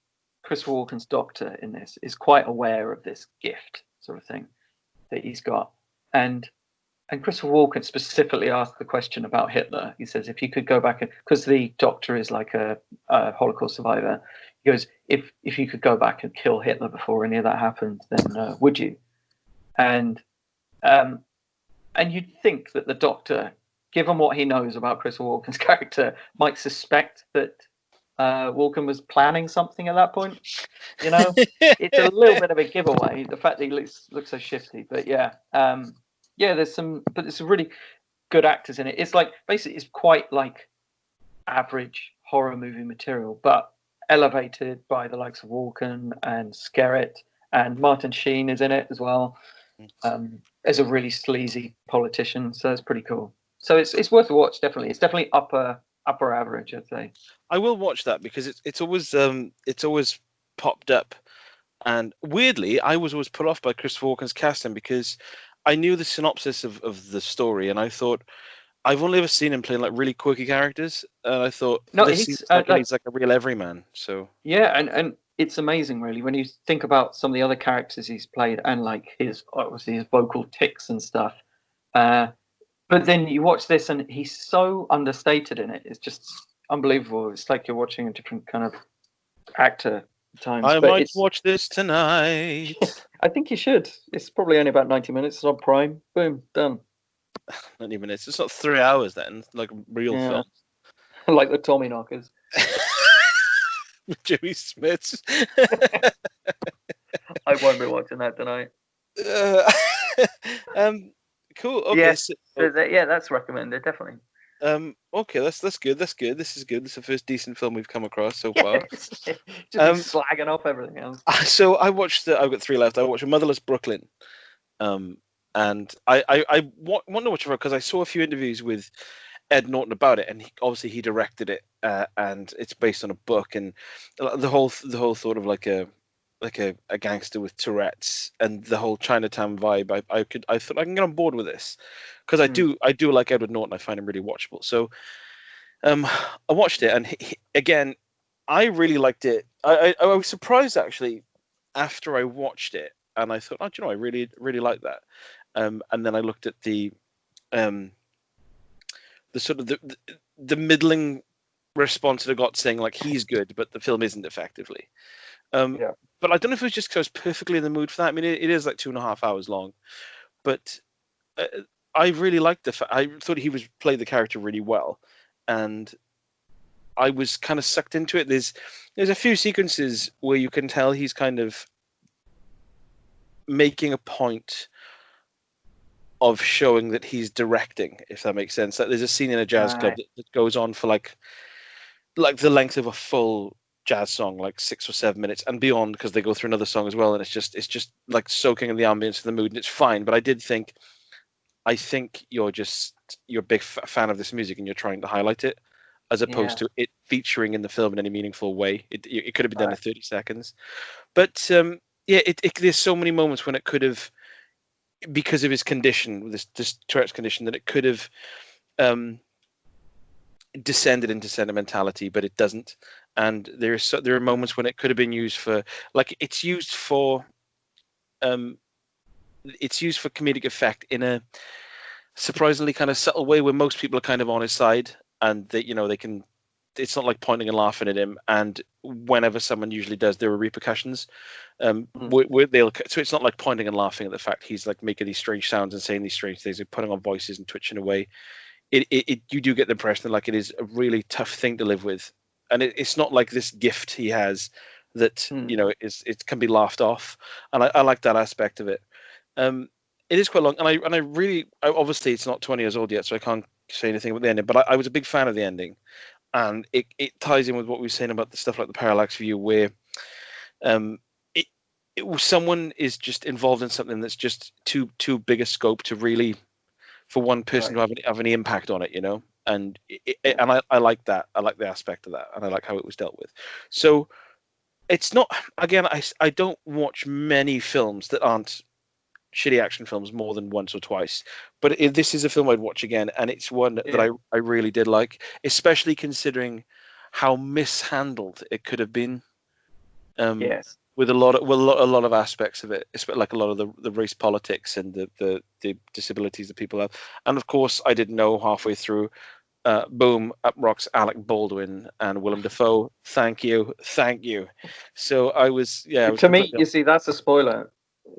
Christopher Walken's doctor in this is quite aware of this gift sort of thing that he's got, and Christopher Walken specifically asked the question about Hitler. He says, if you could go back, because the doctor is like a Holocaust survivor, he goes, if you could go back and kill Hitler before any of that happened, then would you? And you'd think that the doctor, given what he knows about Christopher Walken's character, might suspect that Walken was planning something at that point. It's a little bit of a giveaway, the fact that he looks so shifty. But yeah, there's some really good actors in it. It's like basically it's quite like average horror movie material, but elevated by the likes of Walken and Skerritt, and Martin Sheen is in it as well. As a really sleazy politician, so it's pretty cool. So it's worth a watch. Definitely, it's definitely upper average, I'd say. I will watch that because it's always popped up, and weirdly, I was always put off by Christopher Walken's casting because I knew the synopsis of the story, and I thought I've only ever seen him playing like really quirky characters, and I thought he's like a real everyman. So yeah, and it's amazing really when you think about some of the other characters he's played and like his vocal tics and stuff. But then you watch this and he's so understated in it. It's just unbelievable. It's like you're watching a different kind of actor at times. I might watch this tonight. I think you should. It's probably only about 90 minutes. It's on Prime. Boom, done. 90 minutes. It's not 3 hours then, like real film. Like the Tommyknockers. Jimmy Smiths. I won't be watching that tonight. Cool. Okay. Yes. That's recommended, definitely. Okay, that's good. This is good. This is the first decent film we've come across so far. Just slagging off everything else. So I've got 3 left. I watched Motherless Brooklyn. And I want to watch it because I saw a few interviews with Ed Norton about it, and he directed it, and it's based on a book, and the whole thought of like a gangster with Tourette's and the whole Chinatown vibe. I thought I can get on board with this because I do like Edward Norton. I find him really watchable. So I watched it, and again, I really liked it. I was surprised actually after I watched it, and I thought, I really really like that. And then I looked at the sort of the middling response that I got saying like he's good, but the film isn't effectively. But I don't know if it was just because I was perfectly in the mood for that. I mean, it is like 2.5 hours long, but I really liked the fact. I thought he played the character really well, and I was kind of sucked into it. There's a few sequences where you can tell he's kind of making a point of showing that he's directing, if that makes sense. Like, there's a scene in a jazz club that goes on for like the length of a full jazz song, like 6 or 7 minutes and beyond, because they go through another song as well, and it's just like soaking in the ambience of the mood, and it's fine. But I think you're a big fan of this music and you're trying to highlight it, as opposed to it featuring in the film in any meaningful way. It could have been done in 30 seconds, but there's so many moments when it could have, because of his condition, this Tourette's condition, that it could have descended into sentimentality, but it doesn't. And there are moments when it could have been used for, like, it's used for comedic effect in a surprisingly kind of subtle way, where most people are kind of on his side, and they can. It's not like pointing and laughing at him, and whenever someone usually does, there are repercussions. So it's not like pointing and laughing at the fact he's like making these strange sounds and saying these strange things and putting on voices and twitching away. You do get the impression that like it is a really tough thing to live with, and it's not like this gift he has that it can be laughed off, and I like that aspect of it. It is quite long, and I really, obviously it's not 20 years old yet, so I can't say anything about the ending. But I was a big fan of the ending, and it ties in with what we were saying about the stuff like the parallax view, where um it, someone is just involved in something that's just too big a scope to really for one person to have any impact on it, you know. And and I like that. I like the aspect of that, and I like how it was dealt with. So it's not, again, I don't watch many films that aren't shitty action films more than once or twice, but this is a film I'd watch again, and it's one that I really did like, especially considering how mishandled it could have been. Yes. With a lot of aspects of it, like a lot of the race politics and the disabilities that people have. And of course, I didn't know halfway through. Boom, up rocks Alec Baldwin and Willem Dafoe. Thank you. So I was, To me, you see, that's a spoiler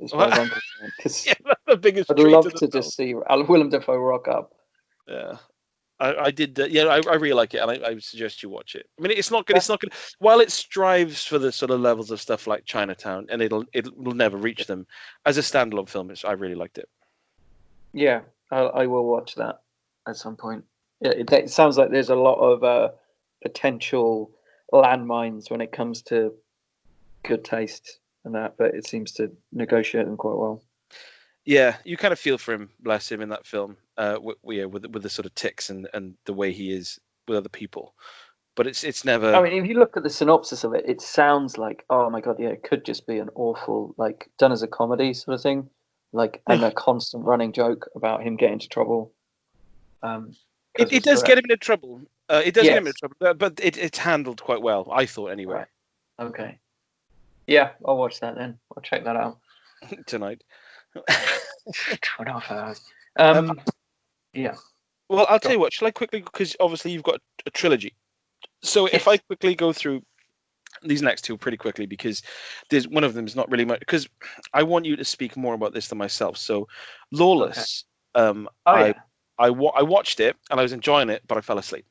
as far as I'm concerned. 'Cause that's the biggest. I'd love to just see Willem Dafoe rock up. Yeah. I did. I really like it, and I would suggest you watch it. I mean, it's not good. It's not good. While it strives for the sort of levels of stuff like Chinatown, and it will never reach them. As a standalone film, I really liked it. Yeah, I will watch that at some point. It sounds like there's a lot of potential landmines when it comes to good taste and that, but it seems to negotiate them quite well. Yeah, you kind of feel for him, bless him, in that film. With the sort of tics and the way he is with other people, but it's never. I mean, if you look at the synopsis of it, it sounds like, oh my god, yeah, it could just be an awful, like, done as a comedy sort of thing, like, and a constant running joke about him getting into trouble. It does get him into trouble. It does get him into trouble, but it's handled quite well, I thought, anyway. Right. Okay. Yeah, I'll watch that then. I'll check that out tonight. 2.5 hours. Yeah. Well, I'll tell you what. Shall I quickly, because obviously you've got a trilogy. So if I quickly go through these next two pretty quickly, because there's one of them is not really much, because I want you to speak more about this than myself. So, Lawless. Okay. I watched it and I was enjoying it, but I fell asleep.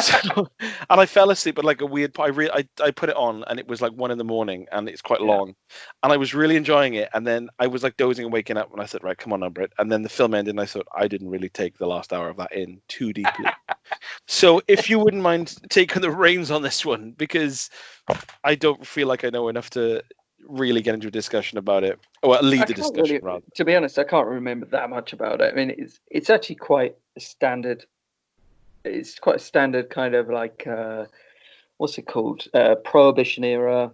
So, and I fell asleep at like a weird. I put it on and it was like 1 a.m. and it's quite long, and I was really enjoying it. And then I was like dozing and waking up, and I thought, right, come on now, Britt. And then the film ended, and I thought I didn't really take the last hour of that in too deeply. So if you wouldn't mind taking the reins on this one, because I don't feel like I know enough to really get into a discussion about it, or lead the discussion rather. To be honest, I can't remember that much about it. I mean, it's actually quite a standard. It's quite a standard kind of like what's it called? Prohibition era.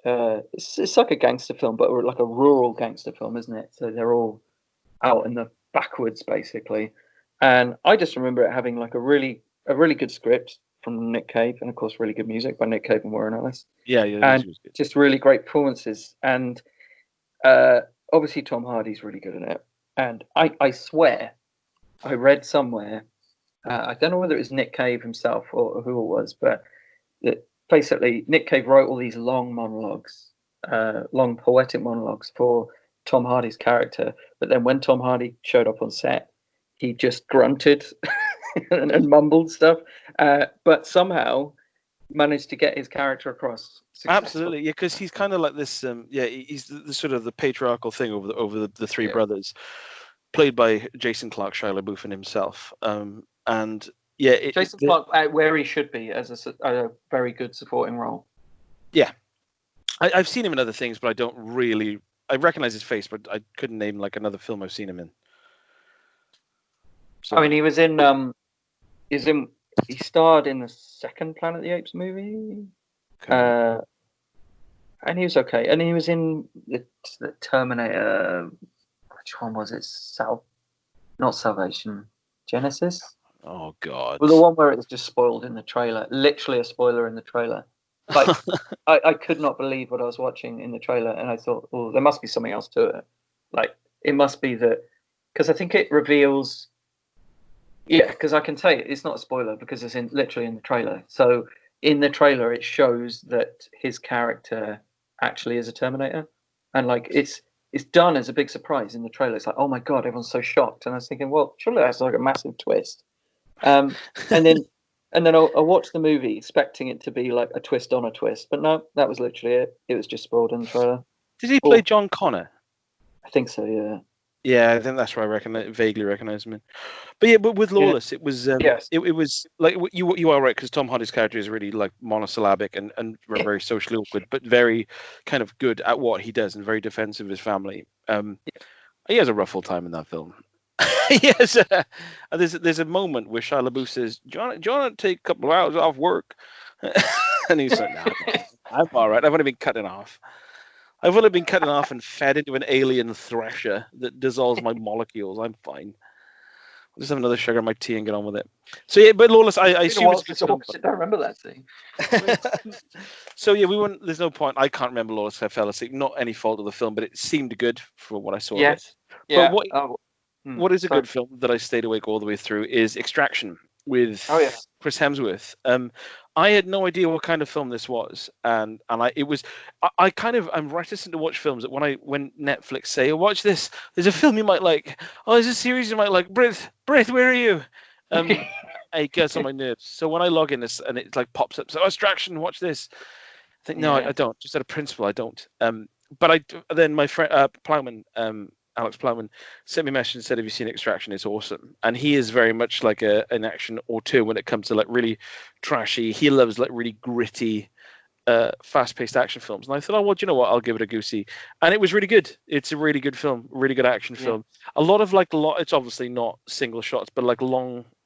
It's like a gangster film, but like a rural gangster film, isn't it? So they're all out in the backwoods, basically. And I just remember it having like a really good script from Nick Cave, and of course, really good music by Nick Cave and Warren Ellis. Yeah, and just really great performances. And obviously, Tom Hardy's really good in it. And I swear, I read somewhere. I don't know whether it was Nick Cave himself or who it was, but basically Nick Cave wrote all these long monologues, long poetic monologues for Tom Hardy's character. But then when Tom Hardy showed up on set, he just grunted and mumbled stuff, but somehow managed to get his character across successfully. Absolutely, yeah, because he's kind of like this. He's the sort of the patriarchal thing over the three brothers, played by Jason Clarke, Shia LaBeouf, and himself. And Jason Clarke where he should be as a very good supporting role. Yeah, I've seen him in other things, but I don't really. I recognize his face, but I couldn't name like another film I've seen him in. So, I mean, he was in. He starred in the second Planet of the Apes movie, and he was okay. And he was in the Terminator. Which one was it? Not Salvation, Genesis. Oh God! Well, the one where it was just spoiled in the trailer. Literally a spoiler in the trailer. Like I could not believe what I was watching in the trailer, and I thought, oh, there must be something else to it. Like it must be that, because I think it reveals. Yeah, because I can say it's not a spoiler because it's literally in the trailer. So in the trailer, it shows that his character actually is a Terminator, and like it's done as a big surprise in the trailer. It's like, oh my God, everyone's so shocked, and I was thinking, well, surely that's like a massive twist. And then I watched the movie expecting it to be like a twist on a twist, but no, that was literally it. It was just spoiled in the trailer. Did he play John Connor? I think so, yeah. Yeah, I think that's where vaguely recognize him in. But yeah, but with Yeah. Lawless, it was Yes. it was like you are right, because Tom Hardy's character is really like monosyllabic and Yeah. very socially awkward, but very kind of good at what he does and very defensive of his family. He has a rough old time in that film. Yes, there's a moment where Shia LaBeouf says, do you want to take a couple of hours off work?" And he's like, "Nah, I'm all right. I've only been cut in half. I've only been cut in half and fed into an alien thresher that dissolves my molecules. I'm fine. I'll just have another sugar in my tea and get on with it." So yeah, but Lawless, I It's been a assume while it's a good since I film. watched it. I don't remember that scene. So yeah, we won't. There's no point. I can't remember Lawless. I fell asleep. Not any fault of the film, but it seemed good for what I saw of it. Yes. But Yeah. what is a Sorry. good film that I stayed awake all the way through is Extraction with Oh yeah. Chris Hemsworth. I had no idea what kind of film this was, and I'm reticent to watch films that when Netflix say, "Oh, watch this. There's a film you might like. Oh, there's a series you might like. Brit, where are you?" It gets on my nerves. So when I log in this and it like pops up, so Extraction, watch this. I think no, Yeah. I don't. Just out of principle, I don't. But then my friend Plowman, Alex Plowman, sent me a message and said, "Have you seen Extraction? It's awesome." And he is very much like an action auteur when it comes to like really trashy. He loves like really gritty, fast-paced action films. And I thought, oh, well, do you know what? I'll give it a goosey. And it was really good. It's a really good film, really good action film. A lot of like it's obviously not single shots, but like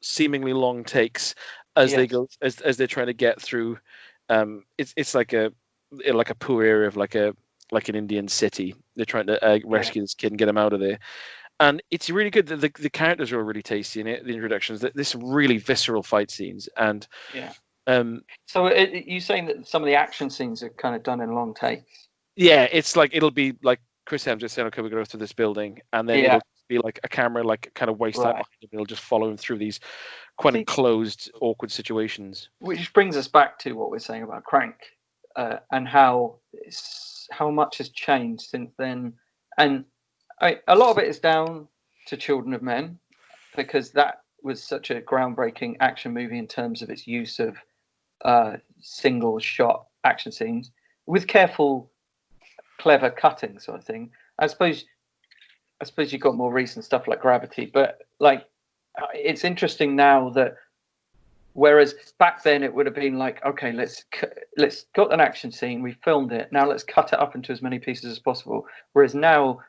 seemingly long takes as they go as they're trying to get through. It's like a poor area of like an Indian city. They're trying to rescue this kid and get him out of there. And it's really good. The characters are really tasty in it. The introductions, there's some really visceral fight scenes, and so you saying that some of the action scenes are kind of done in long takes? Yeah, it's like it'll be like Chris Hemsworth saying, "Okay, we go through this building," and then it'll be like a camera, like kind of waist out behind him. It'll just follow him through these quite enclosed, awkward situations. Which brings us back to what we're saying about Crank, and how much has changed since then. And a lot of it is down to Children of Men, because that was such a groundbreaking action movie in terms of its use of single shot action scenes with careful, clever cutting sort of thing. I suppose you've got more recent stuff like Gravity, but like it's interesting now that whereas back then it would have been like, okay, let's got an action scene, we filmed it, now let's cut it up into as many pieces as possible. Whereas now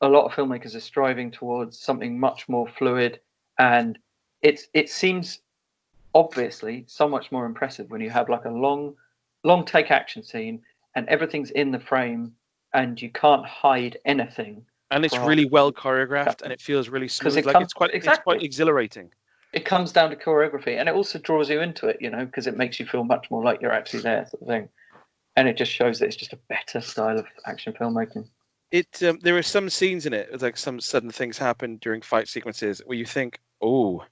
a lot of filmmakers are striving towards something much more fluid, and it seems obviously so much more impressive when you have like a long take action scene and everything's in the frame and you can't hide anything. And it's really well choreographed and it feels really smooth. It's quite exhilarating. It comes down to choreography, and it also draws you into it, because it makes you feel much more like you're actually there, sort of thing. And it just shows that it's just a better style of action filmmaking. There are some scenes in it, like some sudden things happen during fight sequences where you think, oh,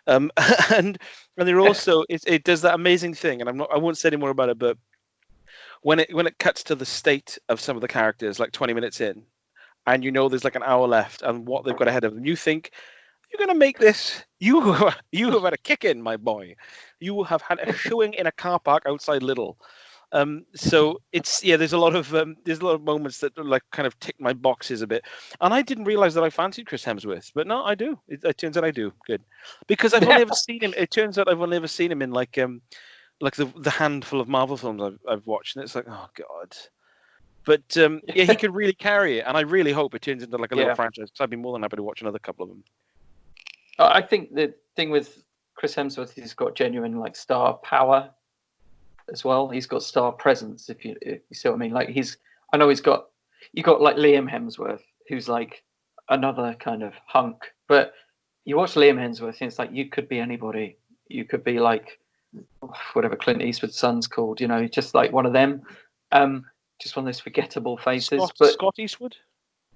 and there also it does that amazing thing, and I won't say any more about it, but when it cuts to the state of some of the characters, like 20 minutes in, and there's like an hour left, and what they've got ahead of them, you think, you're going to make this. You have had a kick in, my boy. You have had a showing in a car park outside Lidl. So there's a lot of moments that like kind of tick my boxes a bit, and I didn't realize that I fancied Chris Hemsworth, but no, I do. It turns out I do. Good, because I've only ever seen him. It turns out I've only ever seen him in like the handful of Marvel films I've watched, and it's like, oh god. But he could really carry it, and I really hope it turns into like a little franchise, because I'd be more than happy to watch another couple of them. I think the thing with Chris Hemsworth, he's got genuine like star power as well. He's got star presence, if you see what I mean. Like you got like Liam Hemsworth, who's like another kind of hunk. But you watch Liam Hemsworth, and it's like you could be anybody. You could be like whatever Clint Eastwood's son's called, just like one of them. Just one of those forgettable faces. Scott Eastwood?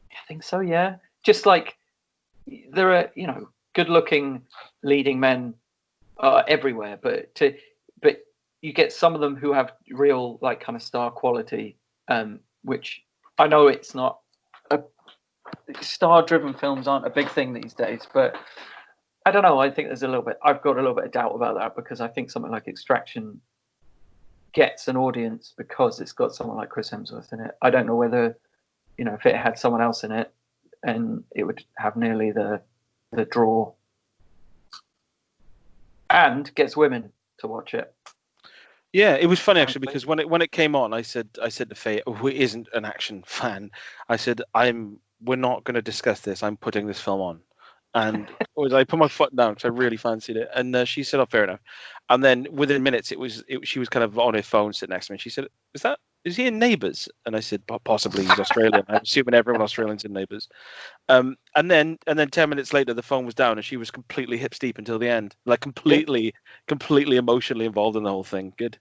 I think so, yeah. Just like there are, good-looking leading men everywhere, but you get some of them who have real like kind of star quality, which I know it's not star-driven films aren't a big thing these days, but I don't know. I think I've got a little bit of doubt about that, because I think something like Extraction gets an audience because it's got someone like Chris Hemsworth in it. I don't know whether, if it had someone else in it, and it would have nearly the draw, and gets women to watch it. Yeah, it was funny actually, because when it came on, I said to Faye, who isn't an action fan, I said, we're not going to discuss this. I'm putting this film on, and I put my foot down because I really fancied it, and she said, "Oh, fair enough." And then within minutes, she was kind of on her phone sitting next to me. And she said, "Is he in Neighbours?" And I said, "Possibly, he's Australian. I'm assuming everyone Australian's in Neighbours." And then 10 minutes later, the phone was down, and she was completely hips deep until the end, like completely emotionally involved in the whole thing. Good.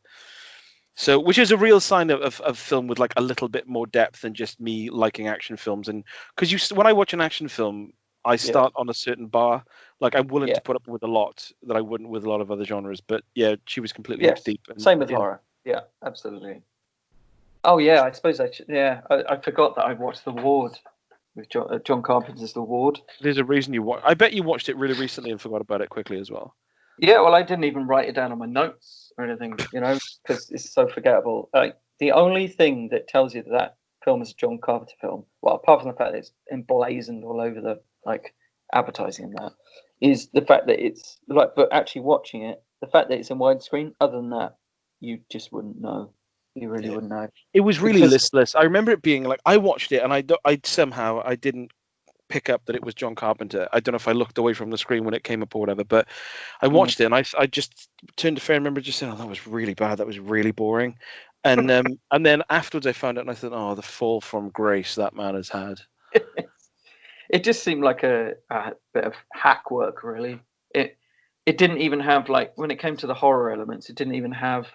So, which is a real sign of film with like a little bit more depth than just me liking action films. And because when I watch an action film, I start on a certain bar. Like I'm willing to put up with a lot that I wouldn't with a lot of other genres. But yeah, she was completely hips deep. And, same with horror. Yeah, absolutely. Oh yeah, I suppose I forgot that I watched The Ward with John Carpenter's The Ward. There's a reason you watch. I bet you watched it really recently and forgot about it quickly as well. Yeah, well, I didn't even write it down on my notes or anything, because it's so forgettable. The only thing that tells you that film is a John Carpenter film, well, apart from the fact that it's emblazoned all over the advertising and that, is the fact that it's but actually watching it, the fact that it's in widescreen. Other than that, you just wouldn't know. You really wouldn't know. It was really listless. I remember it being like, I watched it and I didn't pick up that it was John Carpenter. I don't know if I looked away from the screen when it came up or whatever, but I watched it and I just turned to Faye and remember just saying, "Oh, that was really bad. That was really boring." And and then afterwards I found out and I thought, "Oh, the fall from grace that man has had." It just seemed like a bit of hack work, really. It didn't even have, when it came to the horror elements, it didn't even have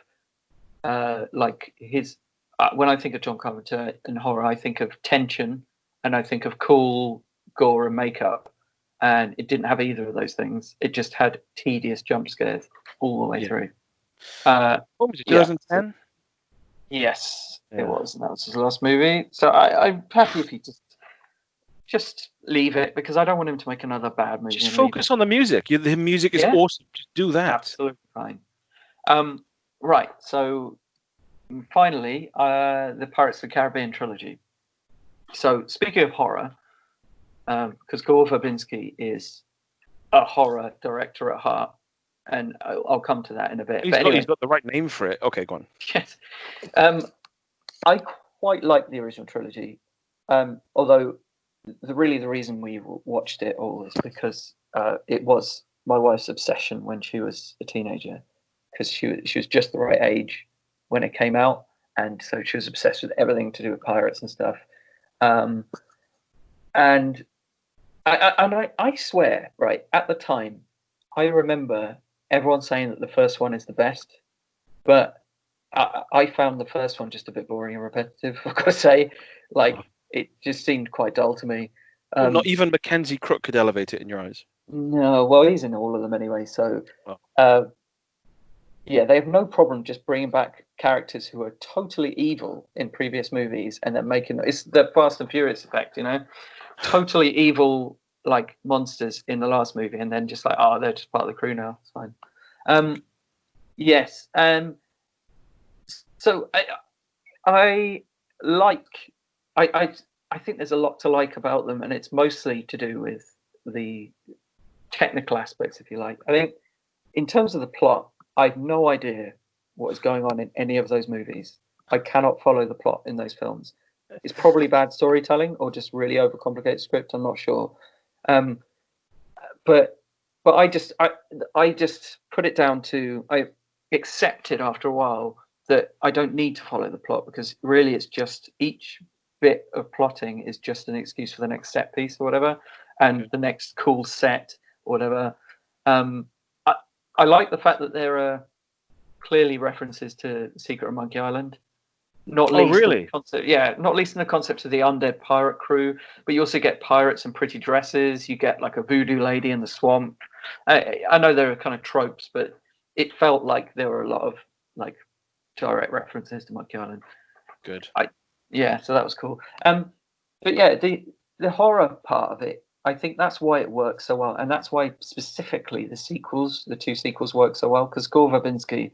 his. When I think of John Carpenter and horror, I think of tension and I think of cool gore and makeup, and it didn't have either of those things. It just had tedious jump scares all the way through. What was it, 2010? Yes, it was, and that was his last movie. So I'm happy if he just leave it, because I don't want him to make another bad movie. Just focus on the music. The music is awesome. Just do that. Absolutely fine. Right. So finally, the Pirates of the Caribbean trilogy. So speaking of horror, because Gore Verbinski is a horror director at heart, and I'll come to that in a bit. He's got the right name for it. Okay, go on. Yes. I quite like the original trilogy, although the reason we watched it all is because it was my wife's obsession when she was a teenager, because she was just the right age when it came out, and so she was obsessed with everything to do with pirates and stuff. And I swear, right, at the time, I remember everyone saying that the first one is the best, but I found the first one just a bit boring and repetitive, I've got to say. It just seemed quite dull to me. Not even Mackenzie Crook could elevate it in your eyes. No, well, he's in all of them anyway, so... Yeah, they have no problem just bringing back characters who are totally evil in previous movies and then making... It's the Fast and Furious effect, Totally evil, monsters in the last movie, and then just they're just part of the crew now. It's fine. Yes. So I think there's a lot to like about them, and it's mostly to do with the technical aspects, if you like. I think in terms of the plot, I have no idea what is going on in any of those movies. I cannot follow the plot in those films. It's probably bad storytelling or just really overcomplicated script. I'm not sure. But I just put it down to, I accepted after a while that I don't need to follow the plot, because really it's just each bit of plotting is just an excuse for the next set piece or whatever, and the next cool set or whatever. I like the fact that there are clearly references to Secret of Monkey Island. Not least really? Not least in the concept of the undead pirate crew, but you also get pirates in pretty dresses. You get a voodoo lady in the swamp. I know there are kind of tropes, but it felt like there were a lot of direct references to Monkey Island. Good. So that was cool. But yeah, the horror part of it, I think that's why it works so well, and that's why specifically the two sequels work so well, because Gore Verbinski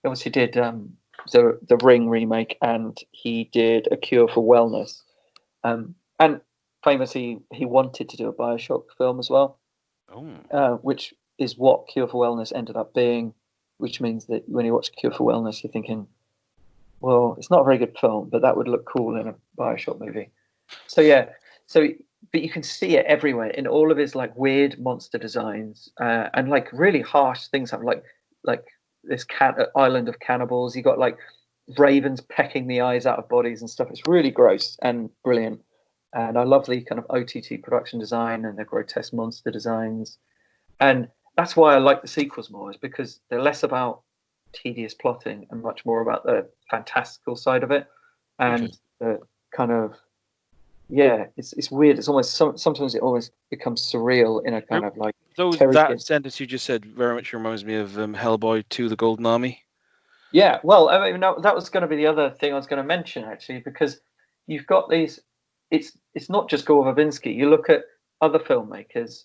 obviously did the Ring remake, and he did A Cure for Wellness, and famously, he wanted to do a Bioshock film as well, which is what Cure for Wellness ended up being, which means that when you watch Cure for Wellness, you're thinking, well, it's not a very good film, but that would look cool in a Bioshock movie. So yeah, but you can see it everywhere in all of his like weird monster designs and like really harsh things happen, like this island of cannibals. You got like ravens pecking the eyes out of bodies and stuff. It's really gross and brilliant. And I love the kind of OTT production design and the grotesque monster designs. And that's why I like the sequels more, is because they're less about tedious plotting and much more about the fantastical side of it. And the kind of, it's weird. It's almost, sometimes it almost becomes surreal in a kind of like... That sentence you just said very much reminds me of Hellboy 2, The Golden Army. Yeah, well, I mean, that was going to be the other thing I was going to mention, actually, because you've got these... It's not just Gore Verbinski. You look at other filmmakers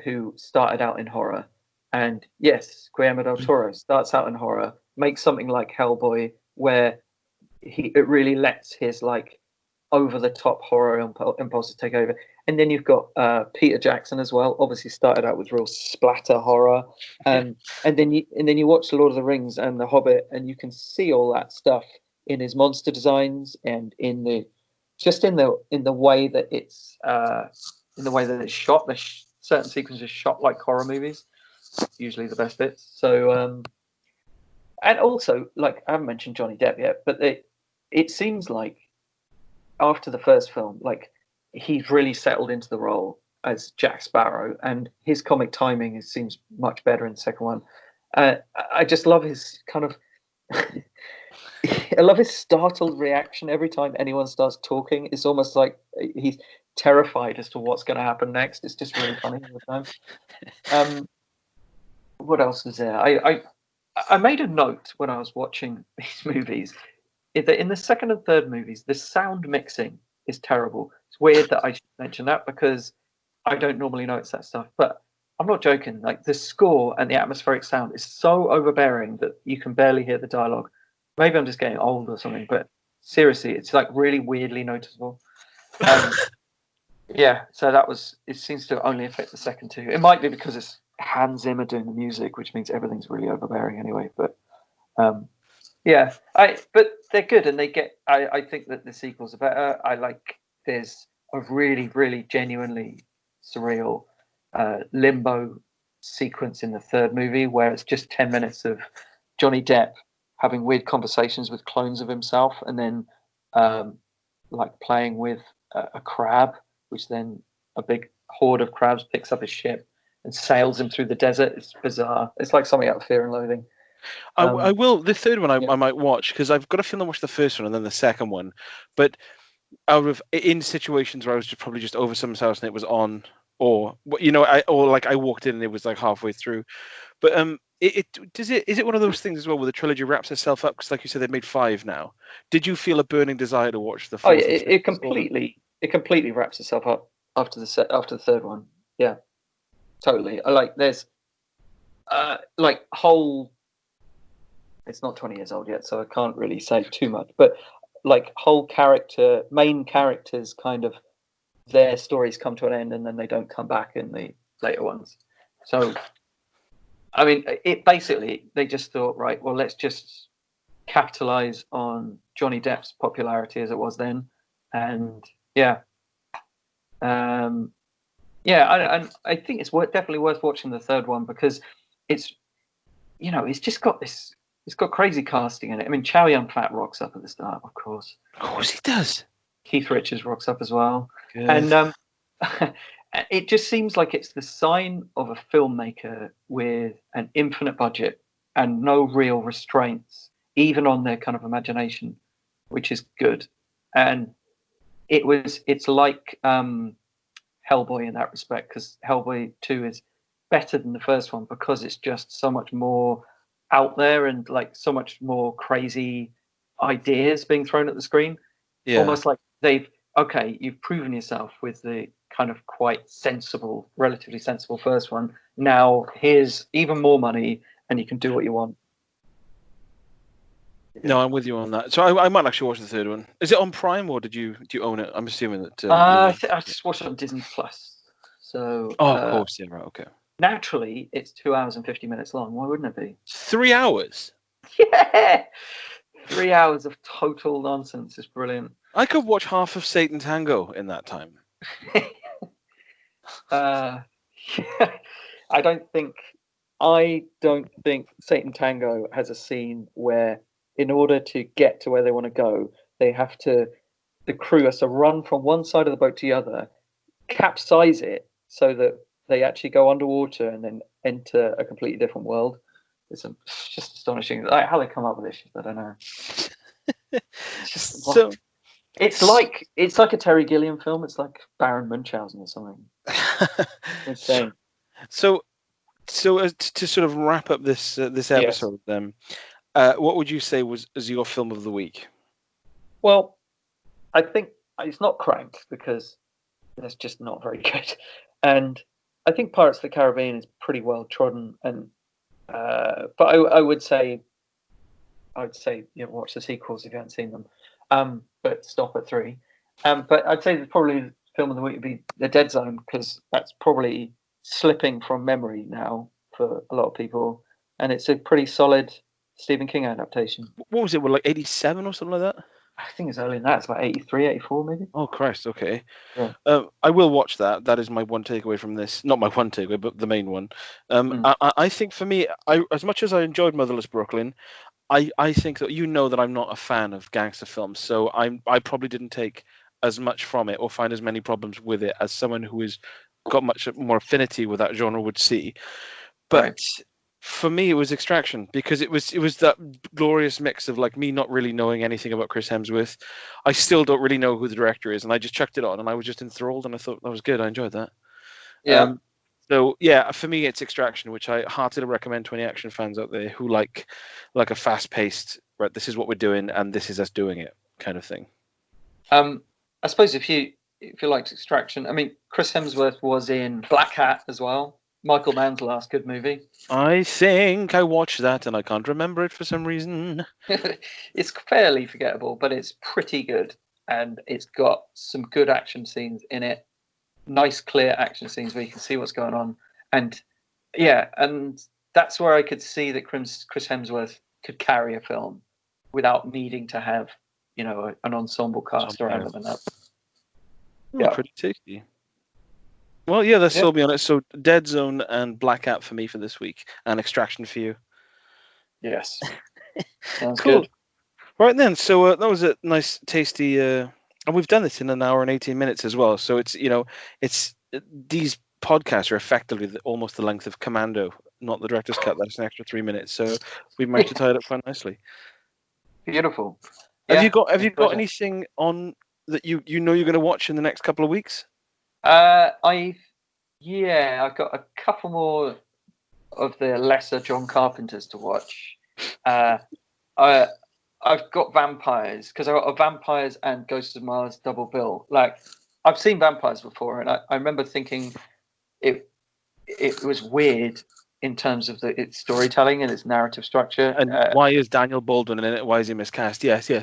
who started out in horror, and yes, Guillermo del Toro starts out in horror, makes something like Hellboy, where it really lets his like over the top horror impulses take over. And then you've got Peter Jackson as well. Obviously, started out with real splatter horror, and then you watch The Lord of the Rings and The Hobbit, and you can see all that stuff in his monster designs and in the way that it's shot. Certain sequences shot like horror movies, usually the best bits. So, and also, like, I haven't mentioned Johnny Depp yet, but it seems like after the first film, like, he's really settled into the role as Jack Sparrow, and his comic timing seems much better in the second one. I just love his kind of... I love his startled reaction every time anyone starts talking. It's almost like he's terrified as to what's going to happen next. It's just really funny all the time. What else is there? I made a note when I was watching these movies that in the second and third movies, the sound mixing is terrible. It's weird that I should mention that because I don't normally notice that stuff, but I'm not joking. Like, the score and the atmospheric sound is so overbearing that you can barely hear the dialogue. Maybe I'm just getting old or something, but seriously, it's like really weirdly noticeable. Yeah, so it seems to only affect the second two. It might be because it's Hans Zimmer doing the music, which means everything's really overbearing anyway. But but they're good, and I think that the sequels are better. There's a really, really genuinely surreal limbo sequence in the third movie where it's just 10 minutes of Johnny Depp having weird conversations with clones of himself, and then like playing with a crab, which then a big horde of crabs picks up his ship and sails him through the desert. It's bizarre. It's like something out of Fear and Loathing. I will. The third one I might watch, because I've got a feeling I watched the first one and then the second one. But in situations where I was probably just over someone's house and it was on, or I walked in and it was like halfway through. But is it one of those things as well where the trilogy wraps itself up? Because like you said, they've made 5 now. Did you feel a burning desire to watch the fourth? Oh, yeah, it completely wraps itself up after the third one. Yeah, totally. There's whole... It's not 20 years old yet, so I can't really say too much. But like main characters, kind of their stories come to an end and then they don't come back in the later ones. So, I mean, they just thought, right, well, let's just capitalize on Johnny Depp's popularity as it was then. And I think it's definitely worth watching the third one because it's just got this... It's got crazy casting in it. I mean, Chow Yun-fat rocks up at the start, of course. Of course he does. Keith Richards rocks up as well. Good. And it just seems like it's the sign of a filmmaker with an infinite budget and no real restraints, even on their kind of imagination, which is good. And it's like Hellboy in that respect, because Hellboy 2 is better than the first one because it's just so much more out there and like so much more crazy ideas being thrown at the screen. Yeah. Almost like you've proven yourself with the kind of quite relatively sensible first one. Now here's even more money and you can do what you want. No, I'm with you on that. So I might actually watch the third one. Is it on Prime or do you own it? I'm assuming that. I just watched it on Disney Plus. So Oh, of course, yeah, right, okay. Naturally, it's 2 hours and 50 minutes long. Why wouldn't it be? 3 hours. Yeah, 3 hours of total nonsense is brilliant. I could watch half of Satan Tango in that time. Yeah. I don't think Satan Tango has a scene where, in order to get to where they want to go, the crew has to run from one side of the boat to the other, capsize it so that they actually go underwater and then enter a completely different world. It's just astonishing. Like, how they come up with this shit, I don't know. It's just So it's like a Terry Gilliam film. It's like Baron Munchausen or something. Insane. So as to sort of wrap up this episode, then, what would you say was your film of the week? Well, I think it's not Crank because that's just not very good, and I think Pirates of the Caribbean is pretty well trodden. And but I would say watch the sequels if you haven't seen them, but stop at 3. But I'd say that probably the film of the week would be The Dead Zone, because that's probably slipping from memory now for a lot of people, and it's a pretty solid Stephen King adaptation. What was it? Like 87 or something like that? I think it's earlier than that. It's about 83, 84 maybe. Oh Christ! Okay. Yeah. I will watch that. That is my one takeaway from this. Not my one takeaway, but the main one. I think for me, as much as I enjoyed Motherless Brooklyn, I think that that I'm not a fan of gangster films, so I probably didn't take as much from it or find as many problems with it as someone who has got much more affinity with that genre would see. But Right. For me, it was Extraction, because it was that glorious mix of like me not really knowing anything about Chris Hemsworth. I still don't really know who the director is, and I just chucked it on, and I was just enthralled, and I thought that was good. I enjoyed that. Yeah. So yeah, for me, it's Extraction, which I heartily recommend to any action fans out there who like a fast-paced, right, this is what we're doing, and this is us doing it kind of thing. I suppose if you liked Extraction, I mean, Chris Hemsworth was in Black Hat as well. Michael Mann's last good movie. I think I watched that and I can't remember it for some reason. It's fairly forgettable, but it's pretty good, and it's got some good action scenes in it. Nice, clear action scenes where you can see what's going on, and that's where I could see that Chris Hemsworth could carry a film without needing to have an ensemble cast around him and that. Yeah, pretty tasty. Well, yeah, that's still be on it. So Dead Zone and Black Hat for me for this week, and Extraction for you. Yes. Sounds cool. Good. Right then, so that was a nice, tasty, and we've done this in 1 hour and 18 minutes as well. So it's these podcasts are effectively almost the length of Commando, not the director's cut. That's an extra 3 minutes. So we've managed to tie it up quite nicely. Beautiful. Have you got anything on that you're going to watch in the next couple of weeks? I've got a couple more of the lesser John Carpenters to watch. I've got Vampires, because I got a Vampires and Ghosts of Mars double bill. Like, I've seen Vampires before, and I remember thinking it was weird in terms of its storytelling and its narrative structure. And why is Daniel Baldwin in it? Why is he miscast? Yes. Yeah.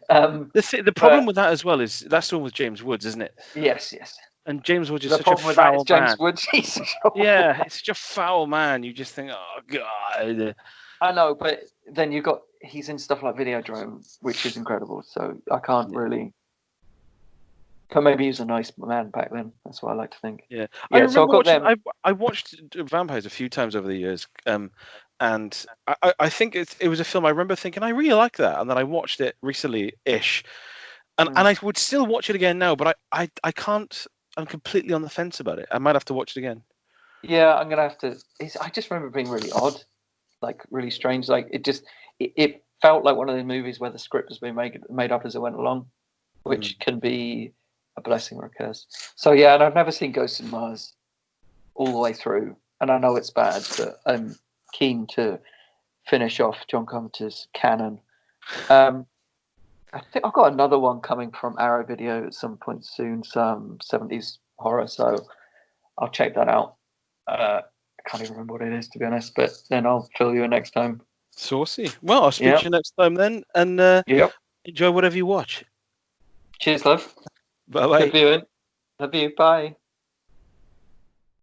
The problem with that as well is that's the one with James Woods, isn't it? Yes. And James Woods is the such a foul man. James Woods. Yeah, it's such a foul man. You just think, oh god. I know, but then he's in stuff like Videodrome, which is incredible. So I can't really. But maybe he was a nice man back then. That's what I like to think. Yeah. So I've got them. I watched Vampires a few times over the years, and I think it was a film I remember thinking I really like that, and then I watched it recently-ish, and I would still watch it again now, but I can't. I'm completely on the fence about it. I might have to watch it again. Yeah, I'm gonna have to. I just remember being really odd, like really strange. Like it felt like one of those movies where the script has been made up as it went along, which can be a blessing or a curse. So yeah, and I've never seen Ghosts of Mars all the way through, and I know it's bad, but I'm keen to finish off John Carpenter's canon. I think I've got another one coming from Arrow Video at some point soon, some 70s horror, so I'll check that out. I can't even remember what it is, to be honest, but then I'll fill you in next time. Saucy. Well, I'll speak to you next time then, and enjoy whatever you watch. Cheers, love. Bye bye. Good viewing. Love you. Bye.